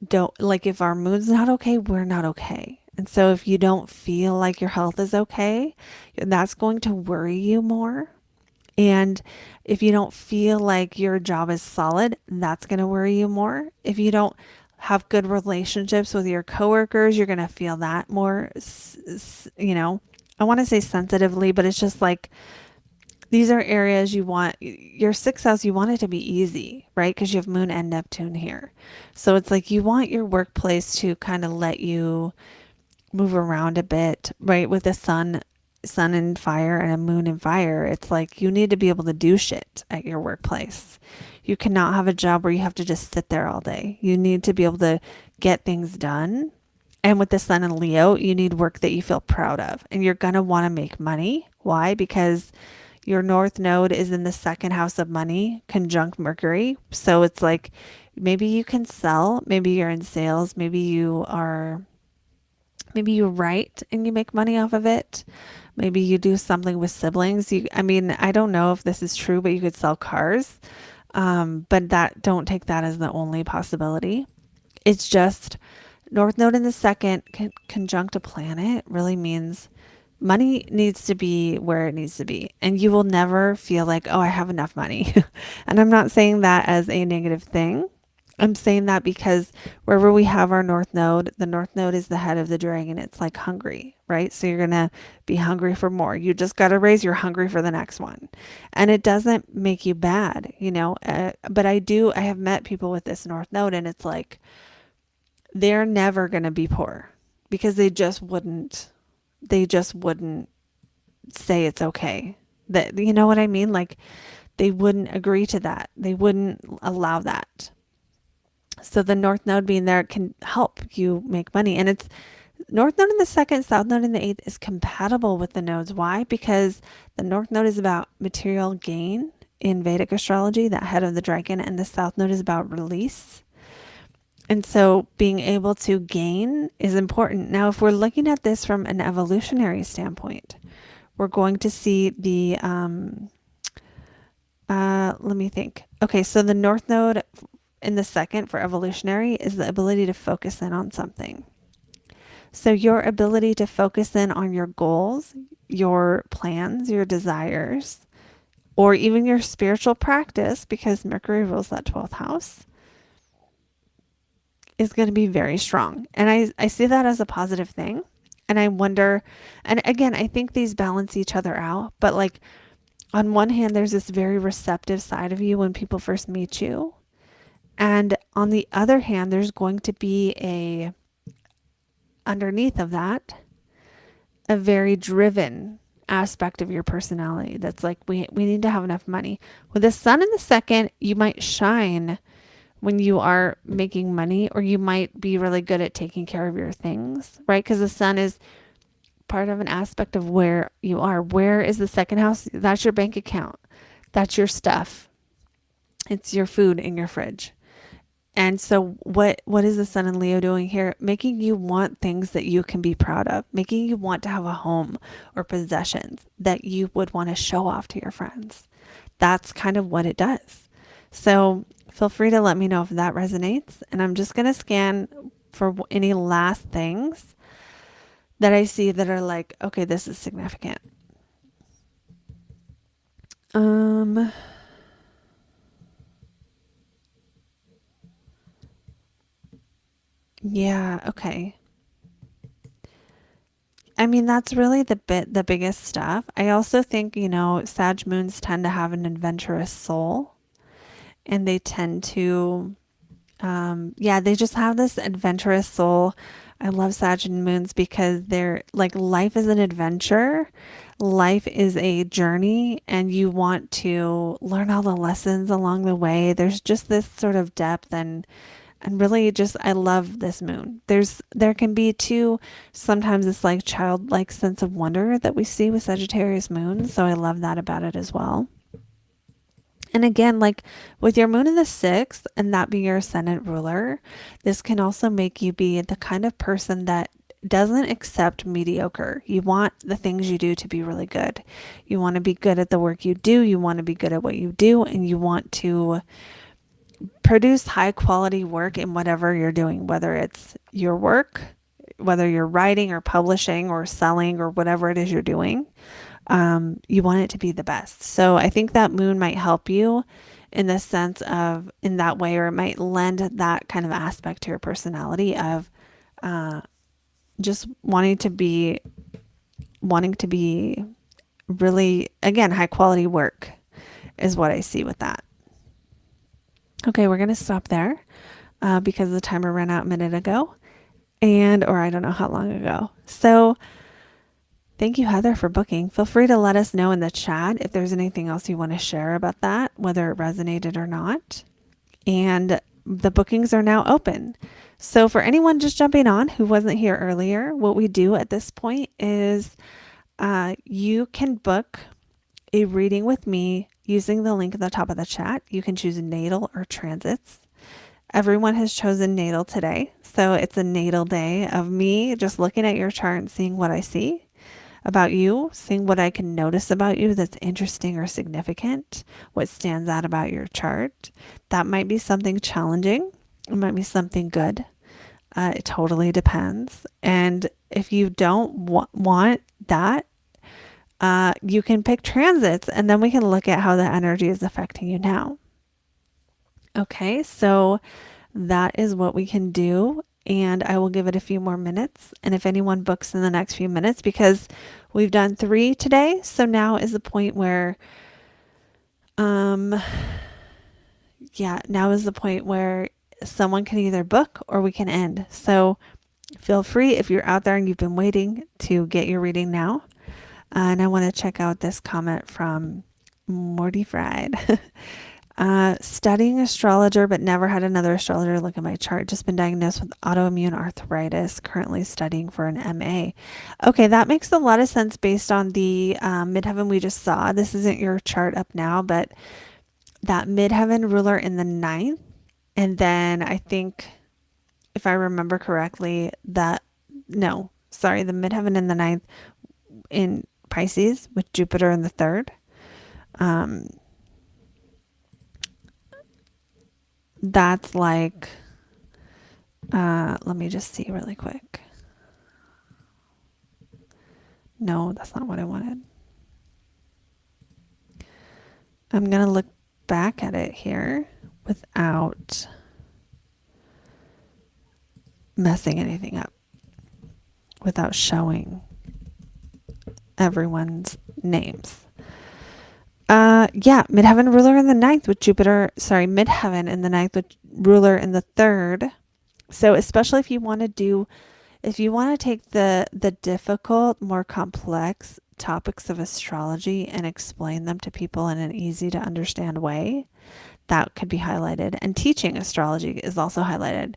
S1: don't like, if our mood's not okay, we're not okay. And so if you don't feel like your health is okay, that's going to worry you more. And if you don't feel like your job is solid, that's going to worry you more. If you don't have good relationships with your coworkers, you're going to feel that more, I want to say sensitively, but it's just like, these are areas you want your sixth house, you want it to be easy, right? Because you have Moon and Neptune here. So it's like you want your workplace to kind of let you move around a bit, right? With the sun in fire and a moon in fire, it's like you need to be able to do shit at your workplace. You cannot have a job where you have to just sit there all day. You need to be able to get things done. And with the sun in Leo, you need work that you feel proud of. And you're going to want to make money. Why? Because your North Node is in the second house of money, conjunct Mercury. So it's like maybe you can sell, maybe you're in sales, maybe you write and you make money off of it. Maybe you do something with siblings. I don't know if this is true, but you could sell cars. But don't take that as the only possibility. It's just North Node in the second conjunct a planet really means money needs to be where it needs to be. And you will never feel like, oh, I have enough money. And I'm not saying that as a negative thing. I'm saying that because wherever we have our North Node, the North Node is the head of the dragon. It's like hungry, right? So you're going to be hungry for more. You just got to raise, you're hungry for the next one. And it doesn't make you bad, but I have met people with this North Node, and it's like, they're never going to be poor because they just wouldn't say it's okay. That, you know what I mean? Like, they wouldn't agree to that. They wouldn't allow that. So the North Node being there can help you make money. And it's North Node in the second, South Node in the eighth is compatible with the nodes. Why? Because the North Node is about material gain in Vedic astrology, that head of the dragon, and the South Node is about release. And so being able to gain is important. Now, if we're looking at this from an evolutionary standpoint, we're going to see let me think. Okay, so the North Node in the second for evolutionary is the ability to focus in on something. So your ability to focus in on your goals, your plans, your desires, or even your spiritual practice, because Mercury rules that 12th house, is going to be very strong. And I see that as a positive thing. And I wonder, and again, I think these balance each other out. But like, on one hand, there's this very receptive side of you when people first meet you. And on the other hand, there's going to be underneath of that, a very driven aspect of your personality that's like, we need to have enough money. With the sun in the second, you might shine when you are making money, or you might be really good at taking care of your things, right? Because the sun is part of an aspect of where you are. Where is the second house? That's your bank account. That's your stuff. It's your food in your fridge. And so what is the sun in Leo doing here? Making you want things that you can be proud of, making you want to have a home or possessions that you would want to show off to your friends. That's kind of what it does. So feel free to let me know if that resonates. And I'm just going to scan for any last things that I see that are like, okay, this is significant. Yeah, okay. I mean, that's really the biggest stuff. I also think, Sag moons tend to have an adventurous soul, and they tend to, they just have this adventurous soul. I love Sag moons because they're like, life is an adventure. Life is a journey, and you want to learn all the lessons along the way. There's just this sort of depth and And really just, I love this moon. There can be too, sometimes it's like childlike sense of wonder that we see with Sagittarius moon. So I love that about it as well. And again, like with your moon in the sixth and that being your ascendant ruler, this can also make you be the kind of person that doesn't accept mediocre. You want the things you do to be really good. You want to be good at the work you do. You want to be good at what you do. And you want to produce high quality work in whatever you're doing, whether it's your work, whether you're writing or publishing or selling or whatever it is you're doing. You want it to be the best. So I think that moon might help you in the sense of in that way, or it might lend that kind of aspect to your personality of just wanting to be really, again, high quality work is what I see with that. Okay, we're going to stop there because the timer ran out a minute ago or I don't know how long ago. So thank you, Heather, for booking. Feel free to let us know in the chat if there's anything else you want to share about that, whether it resonated or not. And the bookings are now open. So for anyone just jumping on who wasn't here earlier, what we do at this point is you can book a reading with me using the link at the top of the chat. You can choose natal or transits. Everyone has chosen natal today. So it's a natal day of me just looking at your chart and seeing what I see about you, seeing what I can notice about you that's interesting or significant, what stands out about your chart. That might be something challenging. It might be something good. It totally depends. And if you don't want that, you can pick transits and then we can look at how the energy is affecting you now. Okay, so that is what we can do. And I will give it a few more minutes. And if anyone books in the next few minutes, because we've done 3 today. So now is the point where, now is the point where someone can either book or we can end. So feel free if you're out there and you've been waiting to get your reading now. And I want to check out this comment from Morty Fried. Studying astrologer, but never had another astrologer look at my chart. Just been diagnosed with autoimmune arthritis. Currently studying for an MA. Okay, that makes a lot of sense based on the midheaven we just saw. This isn't your chart up now, but that midheaven ruler in the 9th. And then I think, if I remember correctly, the midheaven in the 9th in Pisces with Jupiter in the 3rd. That's like, let me just see really quick. No, that's not what I wanted. I'm going to look back at it here without messing anything up, without showing everyone's names. Midheaven ruler in the 9th with Jupiter, midheaven in the 9th with ruler in the 3rd. So especially if you want to take the difficult, more complex topics of astrology and explain them to people in an easy to understand way, that could be highlighted. And teaching astrology is also highlighted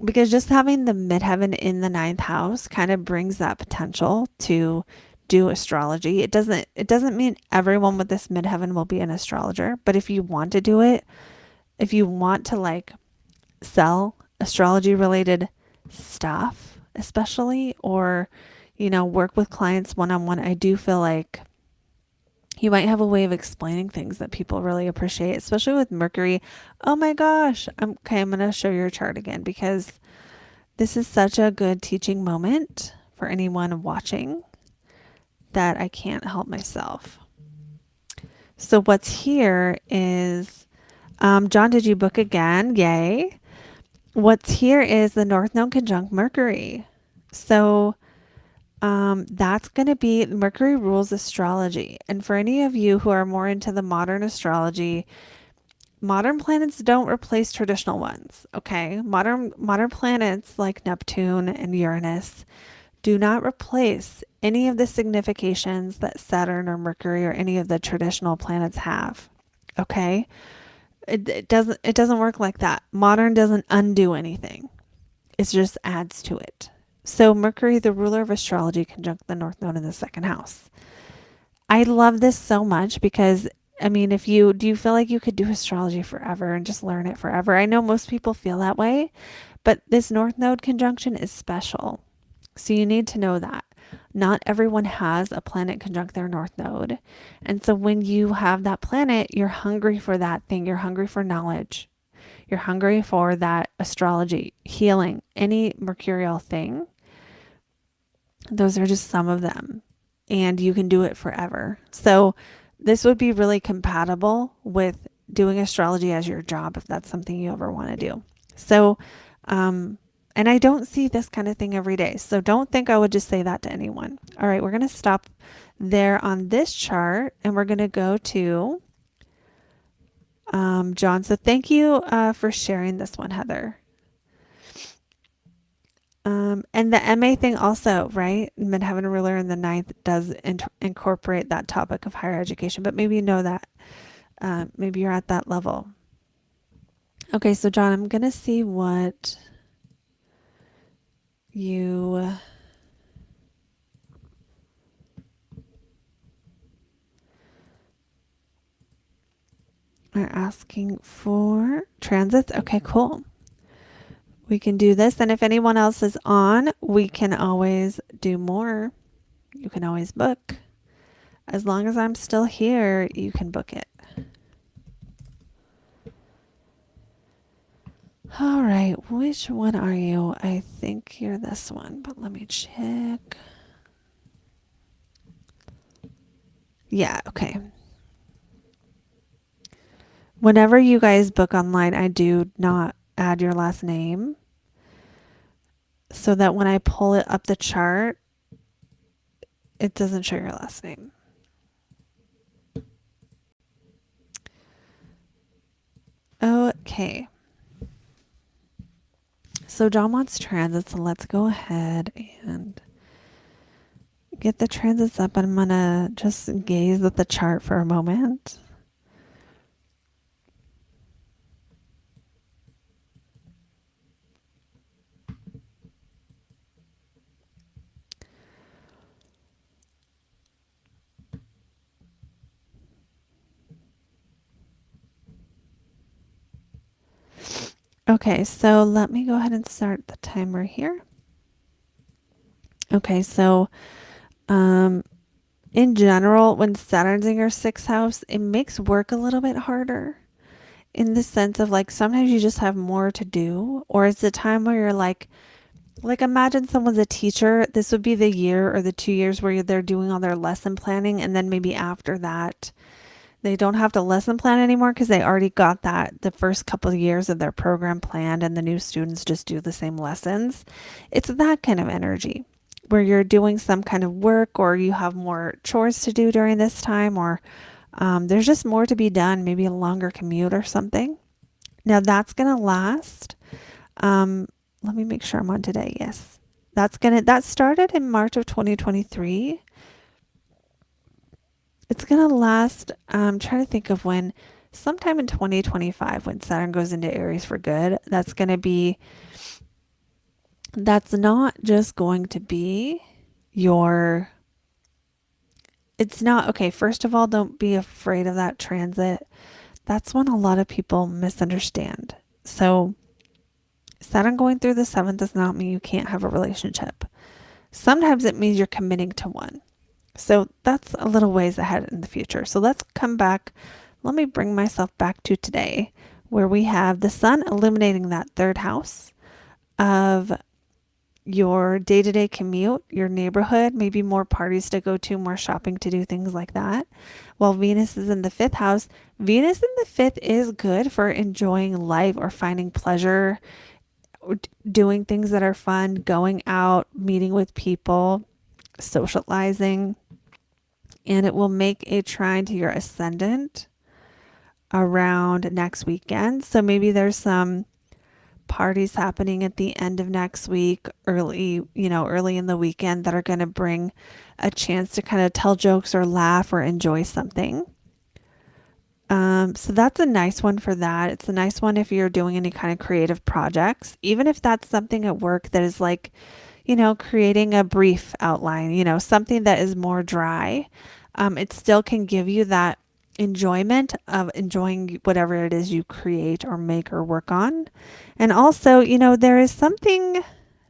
S1: because just having the midheaven in the 9th house kind of brings that potential to do astrology. It doesn't mean everyone with this midheaven will be an astrologer, but if you want to do it, if you want to like sell astrology related stuff, especially, or, work with clients one-on-one, I do feel like you might have a way of explaining things that people really appreciate, especially with Mercury. Oh my gosh. I'm going to show your chart again because this is such a good teaching moment for anyone watching that I can't help myself. So what's here is, John, did you book again? Yay. What's here is the North Node conjunct Mercury. So that's going to be Mercury rules astrology. And for any of you who are more into the modern astrology, modern planets don't replace traditional ones. Okay. Modern planets like Neptune and Uranus do not replace any of the significations that Saturn or Mercury or any of the traditional planets have. Okay. It doesn't work like that. Modern doesn't undo anything. It just adds to it. So Mercury, the ruler of astrology, conjunct the North Node in the second house. I love this so much because I mean, if you do you feel like you could do astrology forever and just learn it forever? I know most people feel that way, but this North Node conjunction is special. So you need to know that. Not everyone has a planet conjunct their North Node. And so when you have that planet, you're hungry for that thing. You're hungry for knowledge. You're hungry for that astrology, healing, any mercurial thing. Those are just some of them. And you can do it forever. So this would be really compatible with doing astrology as your job if that's something you ever want to do. So, and I don't see this kind of thing every day. So don't think I would just say that to anyone. All right, we're going to stop there on this chart and we're going to go to John. So thank you for sharing this one, Heather. And the MA thing also, right? Midheaven ruler in the ninth does incorporate that topic of higher education, but maybe you know that. Maybe you're at that level. Okay, so John, I'm going to see what you are asking for. Transits. Okay, cool. We can do this. And if anyone else is on, we can always do more. You can always book. As long as I'm still here, you can book it. All right, which one are you? I think you're this one, but let me check. Yeah, okay. Whenever you guys book online, I do not add your last name so that when I pull it up the chart, it doesn't show your last name. Okay. So John wants transits, so let's go ahead and get the transits up. I'm going to just gaze at the chart for a moment. Okay, so let me go ahead and start the timer here. Okay, so in general, when Saturn's in your sixth house, it makes work a little bit harder in the sense of like sometimes you just have more to do, or it's a time where you're like imagine someone's a teacher. This would be the year or the 2 years where they're doing all their lesson planning, and then maybe after that they don't have to lesson plan anymore because they already got that the first couple of years of their program planned and the new students just do the same lessons. It's that kind of energy where you're doing some kind of work or you have more chores to do during this time, or there's just more to be done, maybe a longer commute or something. Now that's going to last. Let me make sure I'm on today. Yes. That started in March of 2023. It's going to last, I'm trying to think of when, sometime in 2025 when Saturn goes into Aries for good. That's not just going to be it's not, okay, first of all, don't be afraid of that transit. That's when a lot of people misunderstand. So Saturn going through the seventh does not mean you can't have a relationship. Sometimes it means you're committing to one. So that's a little ways ahead in the future. So let's come back. Let me bring myself back to today where we have the sun illuminating that third house of your day-to-day commute, your neighborhood, maybe more parties to go to, more shopping to do, things like that. While Venus is in the fifth house, Venus in the fifth is good for enjoying life or finding pleasure, or doing things that are fun, going out, meeting with people, socializing. And it will make a trine to your ascendant around next weekend. So maybe there's some parties happening at the end of next week, early in the weekend that are going to bring a chance to kind of tell jokes or laugh or enjoy something. So that's a nice one for that. It's a nice one if you're doing any kind of creative projects, even if that's something at work that is like, creating a brief outline, something that is more dry. It still can give you that enjoyment of enjoying whatever it is you create or make or work on. And also, there is something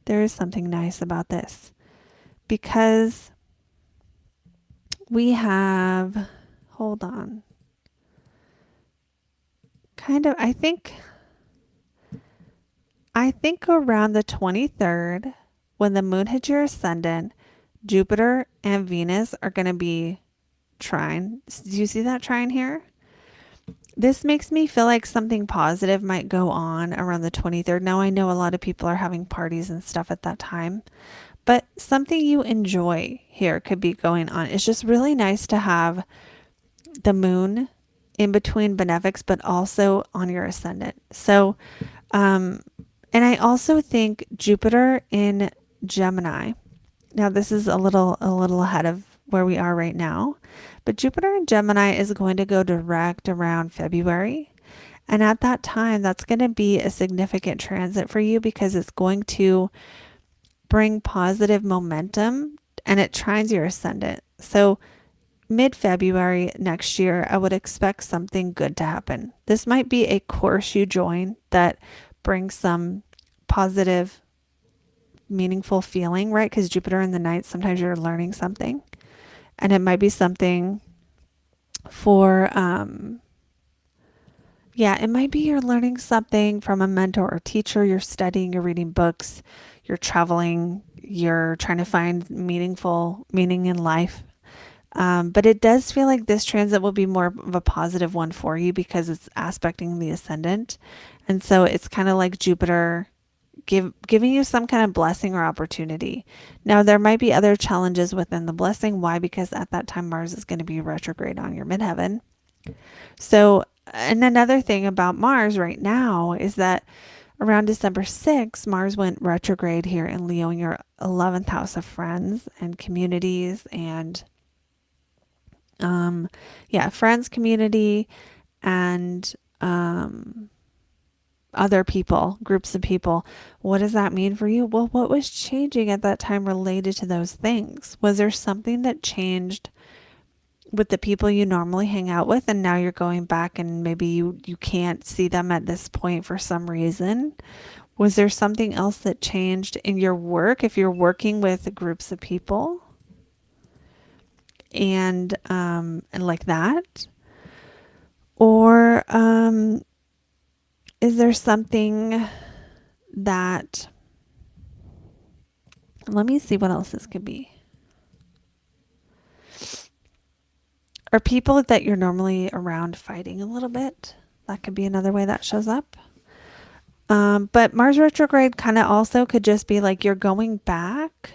S1: nice about this because we have, hold on, kind of, I think around the 23rd, when the moon hits your ascendant, Jupiter and Venus are going to be trine. Do you see that trine here? This makes me feel like something positive might go on around the 23rd. Now, I know a lot of people are having parties and stuff at that time, but something you enjoy here could be going on. It's just really nice to have the moon in between benefics, but also on your ascendant. So, um, and I also think Jupiter in Gemini. Now this is a little ahead of where we are right now, but Jupiter in Gemini is going to go direct around February. And at that time, that's going to be a significant transit for you because it's going to bring positive momentum and it trines your ascendant. So mid-February next year, I would expect something good to happen. This might be a course you join that brings some positive, meaningful feeling, right? Because Jupiter in the ninth, sometimes you're learning something, and it might be something for, yeah, it might be you're learning something from a mentor or teacher, you're studying, you're reading books, you're traveling, you're trying to find meaningful meaning in life. But it does feel like this transit will be more of a positive one for you because it's aspecting the ascendant. And so it's kind of like Jupiter giving you some kind of blessing or opportunity. Now, there might be other challenges within the blessing. Why? Because at that time, Mars is going to be retrograde on your midheaven. So, and another thing about Mars right now is that around December 6th, Mars went retrograde here in Leo in your 11th house of friends and communities and yeah, friends, community, and other people, groups of people. What does that mean for you? Well, what was changing at that time related to those things? Was there something that changed with the people you normally hang out with and now you're going back and maybe you can't see them at this point for some reason? Was there something else that changed in your work if you're working with groups of people and like that? Or is there something that, let me see what else this could be. Are people that you're normally around fighting a little bit? That could be another way that shows up. But Mars retrograde kind of also could just be like you're going back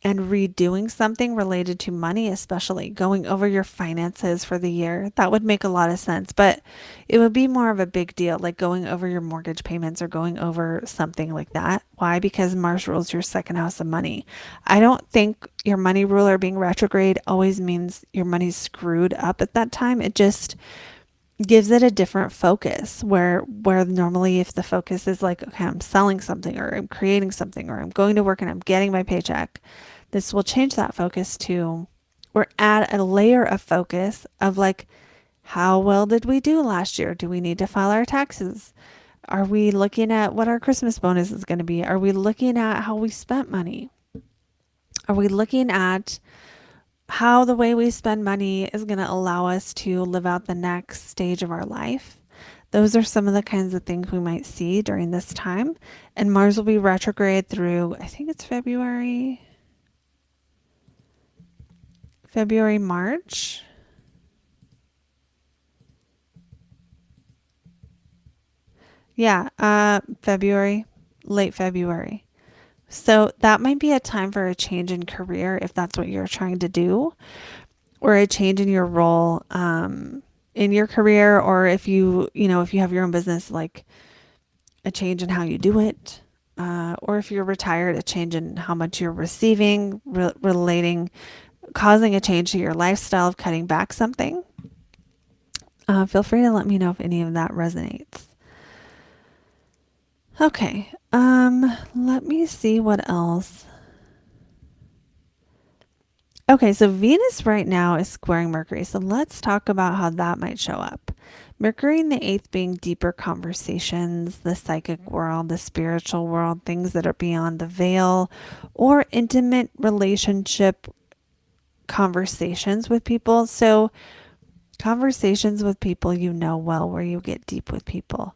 S1: and redoing something related to money, especially going over your finances for the year. That would make a lot of sense, but it would be more of a big deal, like going over your mortgage payments or going over something like that. Why? Because Mars rules your second house of money. I don't think your money ruler being retrograde always means your money's screwed up at that time. It just gives it a different focus where normally if the focus is like, okay, I'm selling something or I'm creating something or I'm going to work and I'm getting my paycheck, this will change that focus to, or add a layer of focus of like, how well did we do last year? Do we need to file our taxes? Are we looking at what our Christmas bonus is going to be? Are we looking at how we spent money? Are we looking at how the way we spend money is going to allow us to live out the next stage of our life? Those are some of the kinds of things we might see during this time. And Mars will be retrograde through, I think it's February, March. Yeah, February, late February. So that might be a time for a change in career if that's what you're trying to do, or a change in your role in your career, or if if you have your own business, like a change in how you do it, or if you're retired, a change in how much you're receiving, causing a change to your lifestyle of cutting back something. Feel free to let me know if any of that resonates. Okay, let me see what else. Okay, so Venus right now is squaring Mercury. So let's talk about how that might show up. Mercury in the eighth being deeper conversations, the psychic world, the spiritual world, things that are beyond the veil, or intimate relationship conversations with people. So, conversations with people you know well, where you get deep with people.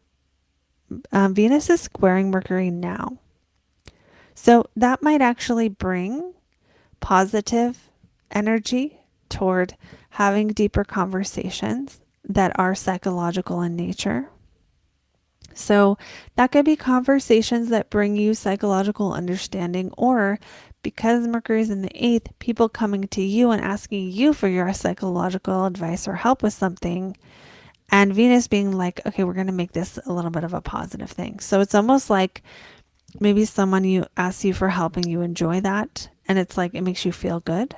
S1: Venus is squaring Mercury now. So, that might actually bring positive energy toward having deeper conversations that are psychological in nature. So that could be conversations that bring you psychological understanding, or because Mercury is in the eighth, people coming to you and asking you for your psychological advice or help with something. And Venus being like, okay, we're going to make this a little bit of a positive thing. So it's almost like maybe someone you asks you for help and you enjoy that. And it's like, it makes you feel good,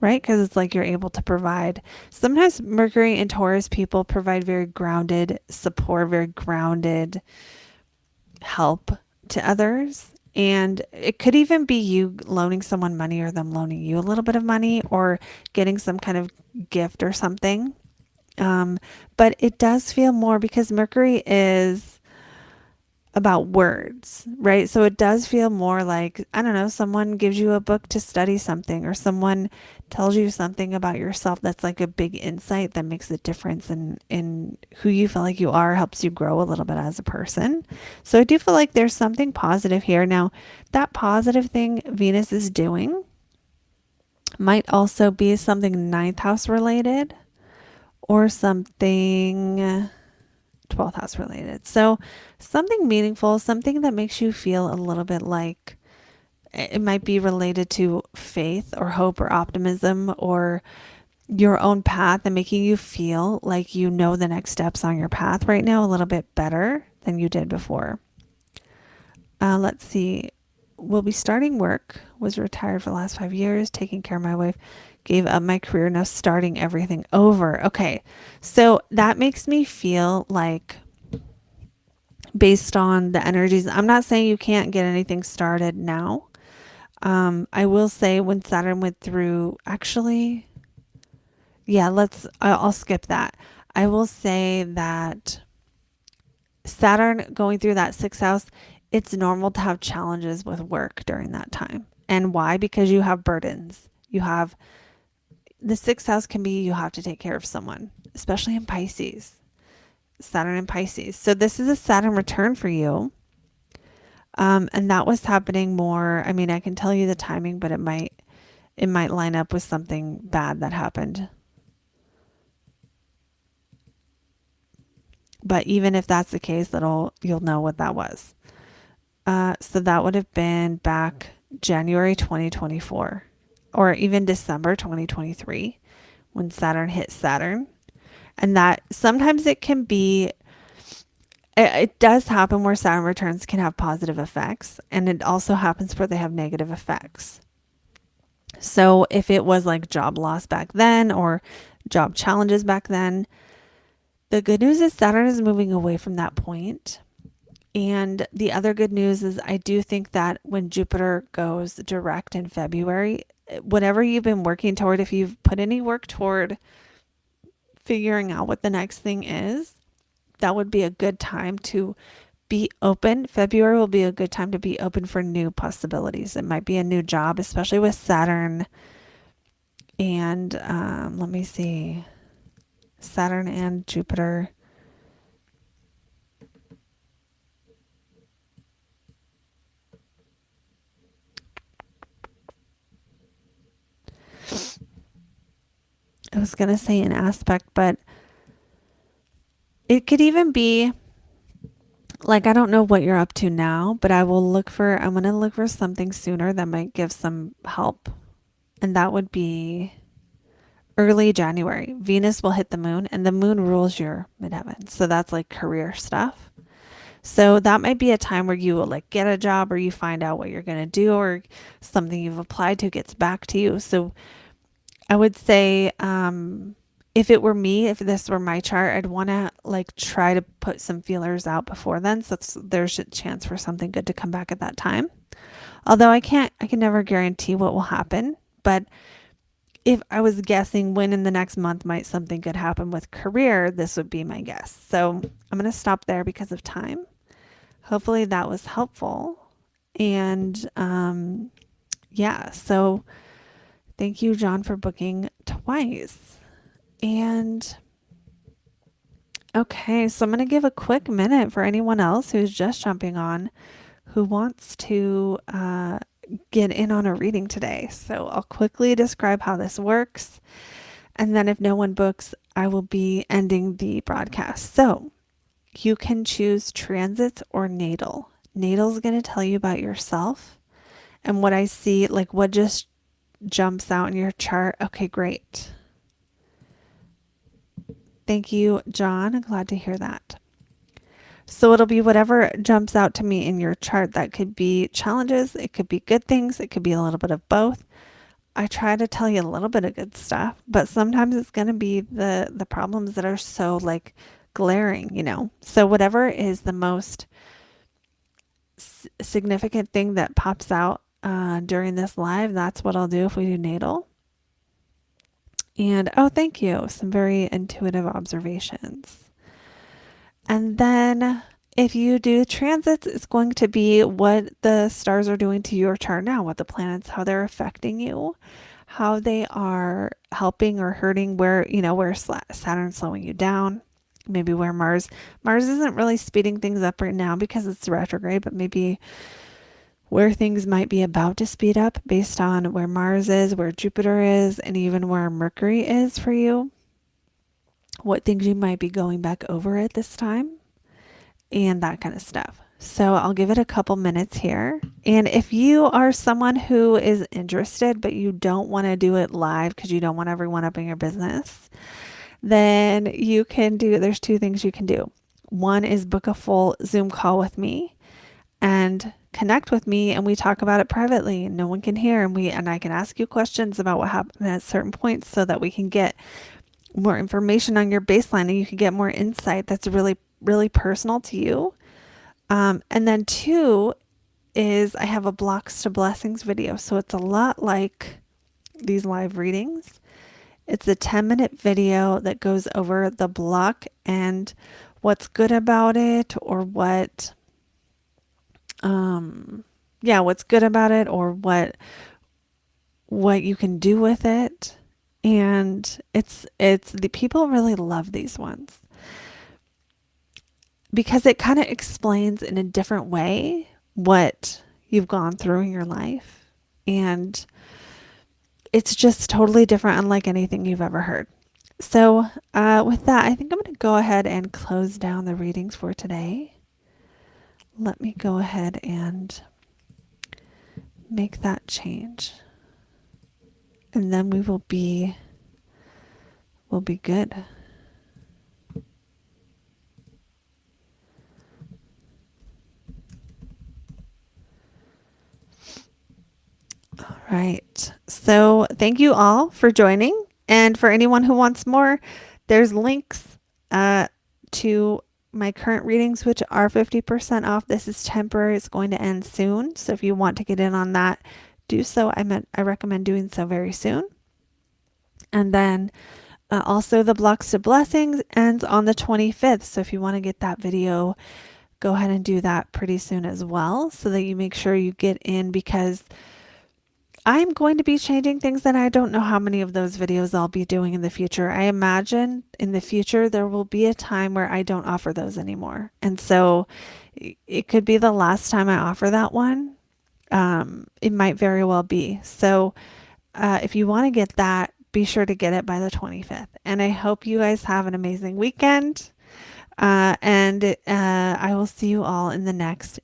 S1: right? Because it's like you're able to provide. Sometimes Mercury and Taurus people provide very grounded support, very grounded help to others. And it could even be you loaning someone money or them loaning you a little bit of money or getting some kind of gift or something. But it does feel more because Mercury is about words, right? So it does feel more like, I don't know, someone gives you a book to study something, or someone tells you something about yourself that's like a big insight that makes a difference in who you feel like you are, helps you grow a little bit as a person. So I do feel like there's something positive here. Now, that positive thing Venus is doing might also be something ninth house related or something 12th house related. So something meaningful, something that makes you feel a little bit like it might be related to faith or hope or optimism or your own path, and making you feel like you know the next steps on your path right now a little bit better than you did before. Let's see. Will be starting work, was retired for the last 5 years, taking care of my wife, gave up my career, now starting everything over. Okay. So that makes me feel like, based on the energies, I'm not saying you can't get anything started now. I will say when Saturn went through, actually, yeah, I'll skip that. I will say that Saturn going through that sixth house, it's normal to have challenges with work during that time. And why? Because you have burdens. You have the sixth house can be you have to take care of someone, especially in Pisces. Saturn in Pisces. So this is a Saturn return for you. And that was happening more. I mean, I can tell you the timing, but it might line up with something bad that happened. But even if that's the case, you'll know what that was. So that would have been back January 2024, or even December 2023, when Saturn hit Saturn. And that sometimes it does happen where Saturn returns can have positive effects, and it also happens where they have negative effects. So if it was like job loss back then or job challenges back then, the good news is Saturn is moving away from that point. And the other good news is I do think that when Jupiter goes direct in February, whatever you've been working toward, if you've put any work toward figuring out what the next thing is, that would be a good time to be open. February will be a good time to be open for new possibilities. It might be a new job, especially with Saturn and let me see, Saturn and Jupiter. I was going to say an aspect, but it could even be like, I don't know what you're up to now, but I'm going to look for something sooner that might give some help. And that would be early January. Venus will hit the moon, and the moon rules your midheaven. So that's like career stuff. So that might be a time where you will like get a job, or you find out what you're going to do, or something you've applied to gets back to you. So I would say if it were me, if this were my chart, I'd want to like try to put some feelers out before then. So there's a chance for something good to come back at that time. Although I can never guarantee what will happen. But if I was guessing when in the next month might something good happen with career, this would be my guess. So I'm going to stop there because of time. Hopefully that was helpful. And yeah, so thank you, John, for booking twice. And okay, so I'm going to give a quick minute for anyone else who's just jumping on who wants to get in on a reading today. So I'll quickly describe how this works. And then if no one books, I will be ending the broadcast. So you can choose transits or natal. Natal is going to tell you about yourself and what I see, like what just jumps out in your chart. Okay, great. Thank you, John. I'm glad to hear that. So it'll be whatever jumps out to me in your chart. That could be challenges, it could be good things, it could be a little bit of both. I try to tell you a little bit of good stuff, but sometimes it's going to be the problems that are so like glaring, you know. So whatever is the most significant thing that pops out during this live, that's what I'll do if we do natal. And oh, thank you. Some very intuitive observations. And then if you do transits, it's going to be what the stars are doing to your chart now, what the planets, how they're affecting you, how they are helping or hurting, where, you know, where Saturn's slowing you down, maybe where Mars isn't really speeding things up right now because it's retrograde, but maybe where things might be about to speed up based on where Mars is, where Jupiter is, and even where Mercury is for you. What things you might be going back over at this time and that kind of stuff. So I'll give it a couple minutes here. And if you are someone who is interested, but you don't want to do it live because you don't want everyone up in your business, then you can there's two things you can do. One is book a full Zoom call with me and connect with me, and we talk about it privately. No one can hear, and I can ask you questions about what happened at certain points so that we can get more information on your baseline and you can get more insight that's really, really personal to you. And then two is I have a blocks to blessings video. So it's a lot like these live readings. It's a 10-minute video that goes over the block and what's good about it, or what's good about it, or what you can do with it. And it's the people really love these ones because it kind of explains in a different way what you've gone through in your life. And it's just totally different, unlike anything you've ever heard. So with that, I think I'm going to go ahead and close down the readings for today. Let me go ahead and make that change. And then we'll be good. All right. So thank you all for joining. And for anyone who wants more, there's links to my current readings, which are 50% off. This is temporary. It's going to end soon. So if you want to get in on that, do so. I recommend doing so very soon. And then also the blocks to blessings ends on the 25th. So if you want to get that video, go ahead and do that pretty soon as well, so that you make sure you get in, because I'm going to be changing things, and I don't know how many of those videos I'll be doing in the future. I imagine in the future there will be a time where I don't offer those anymore. And so it could be the last time I offer that one. It might very well be. So if you want to get that, be sure to get it by the 25th. And I hope you guys have an amazing weekend. And I will see you all in the next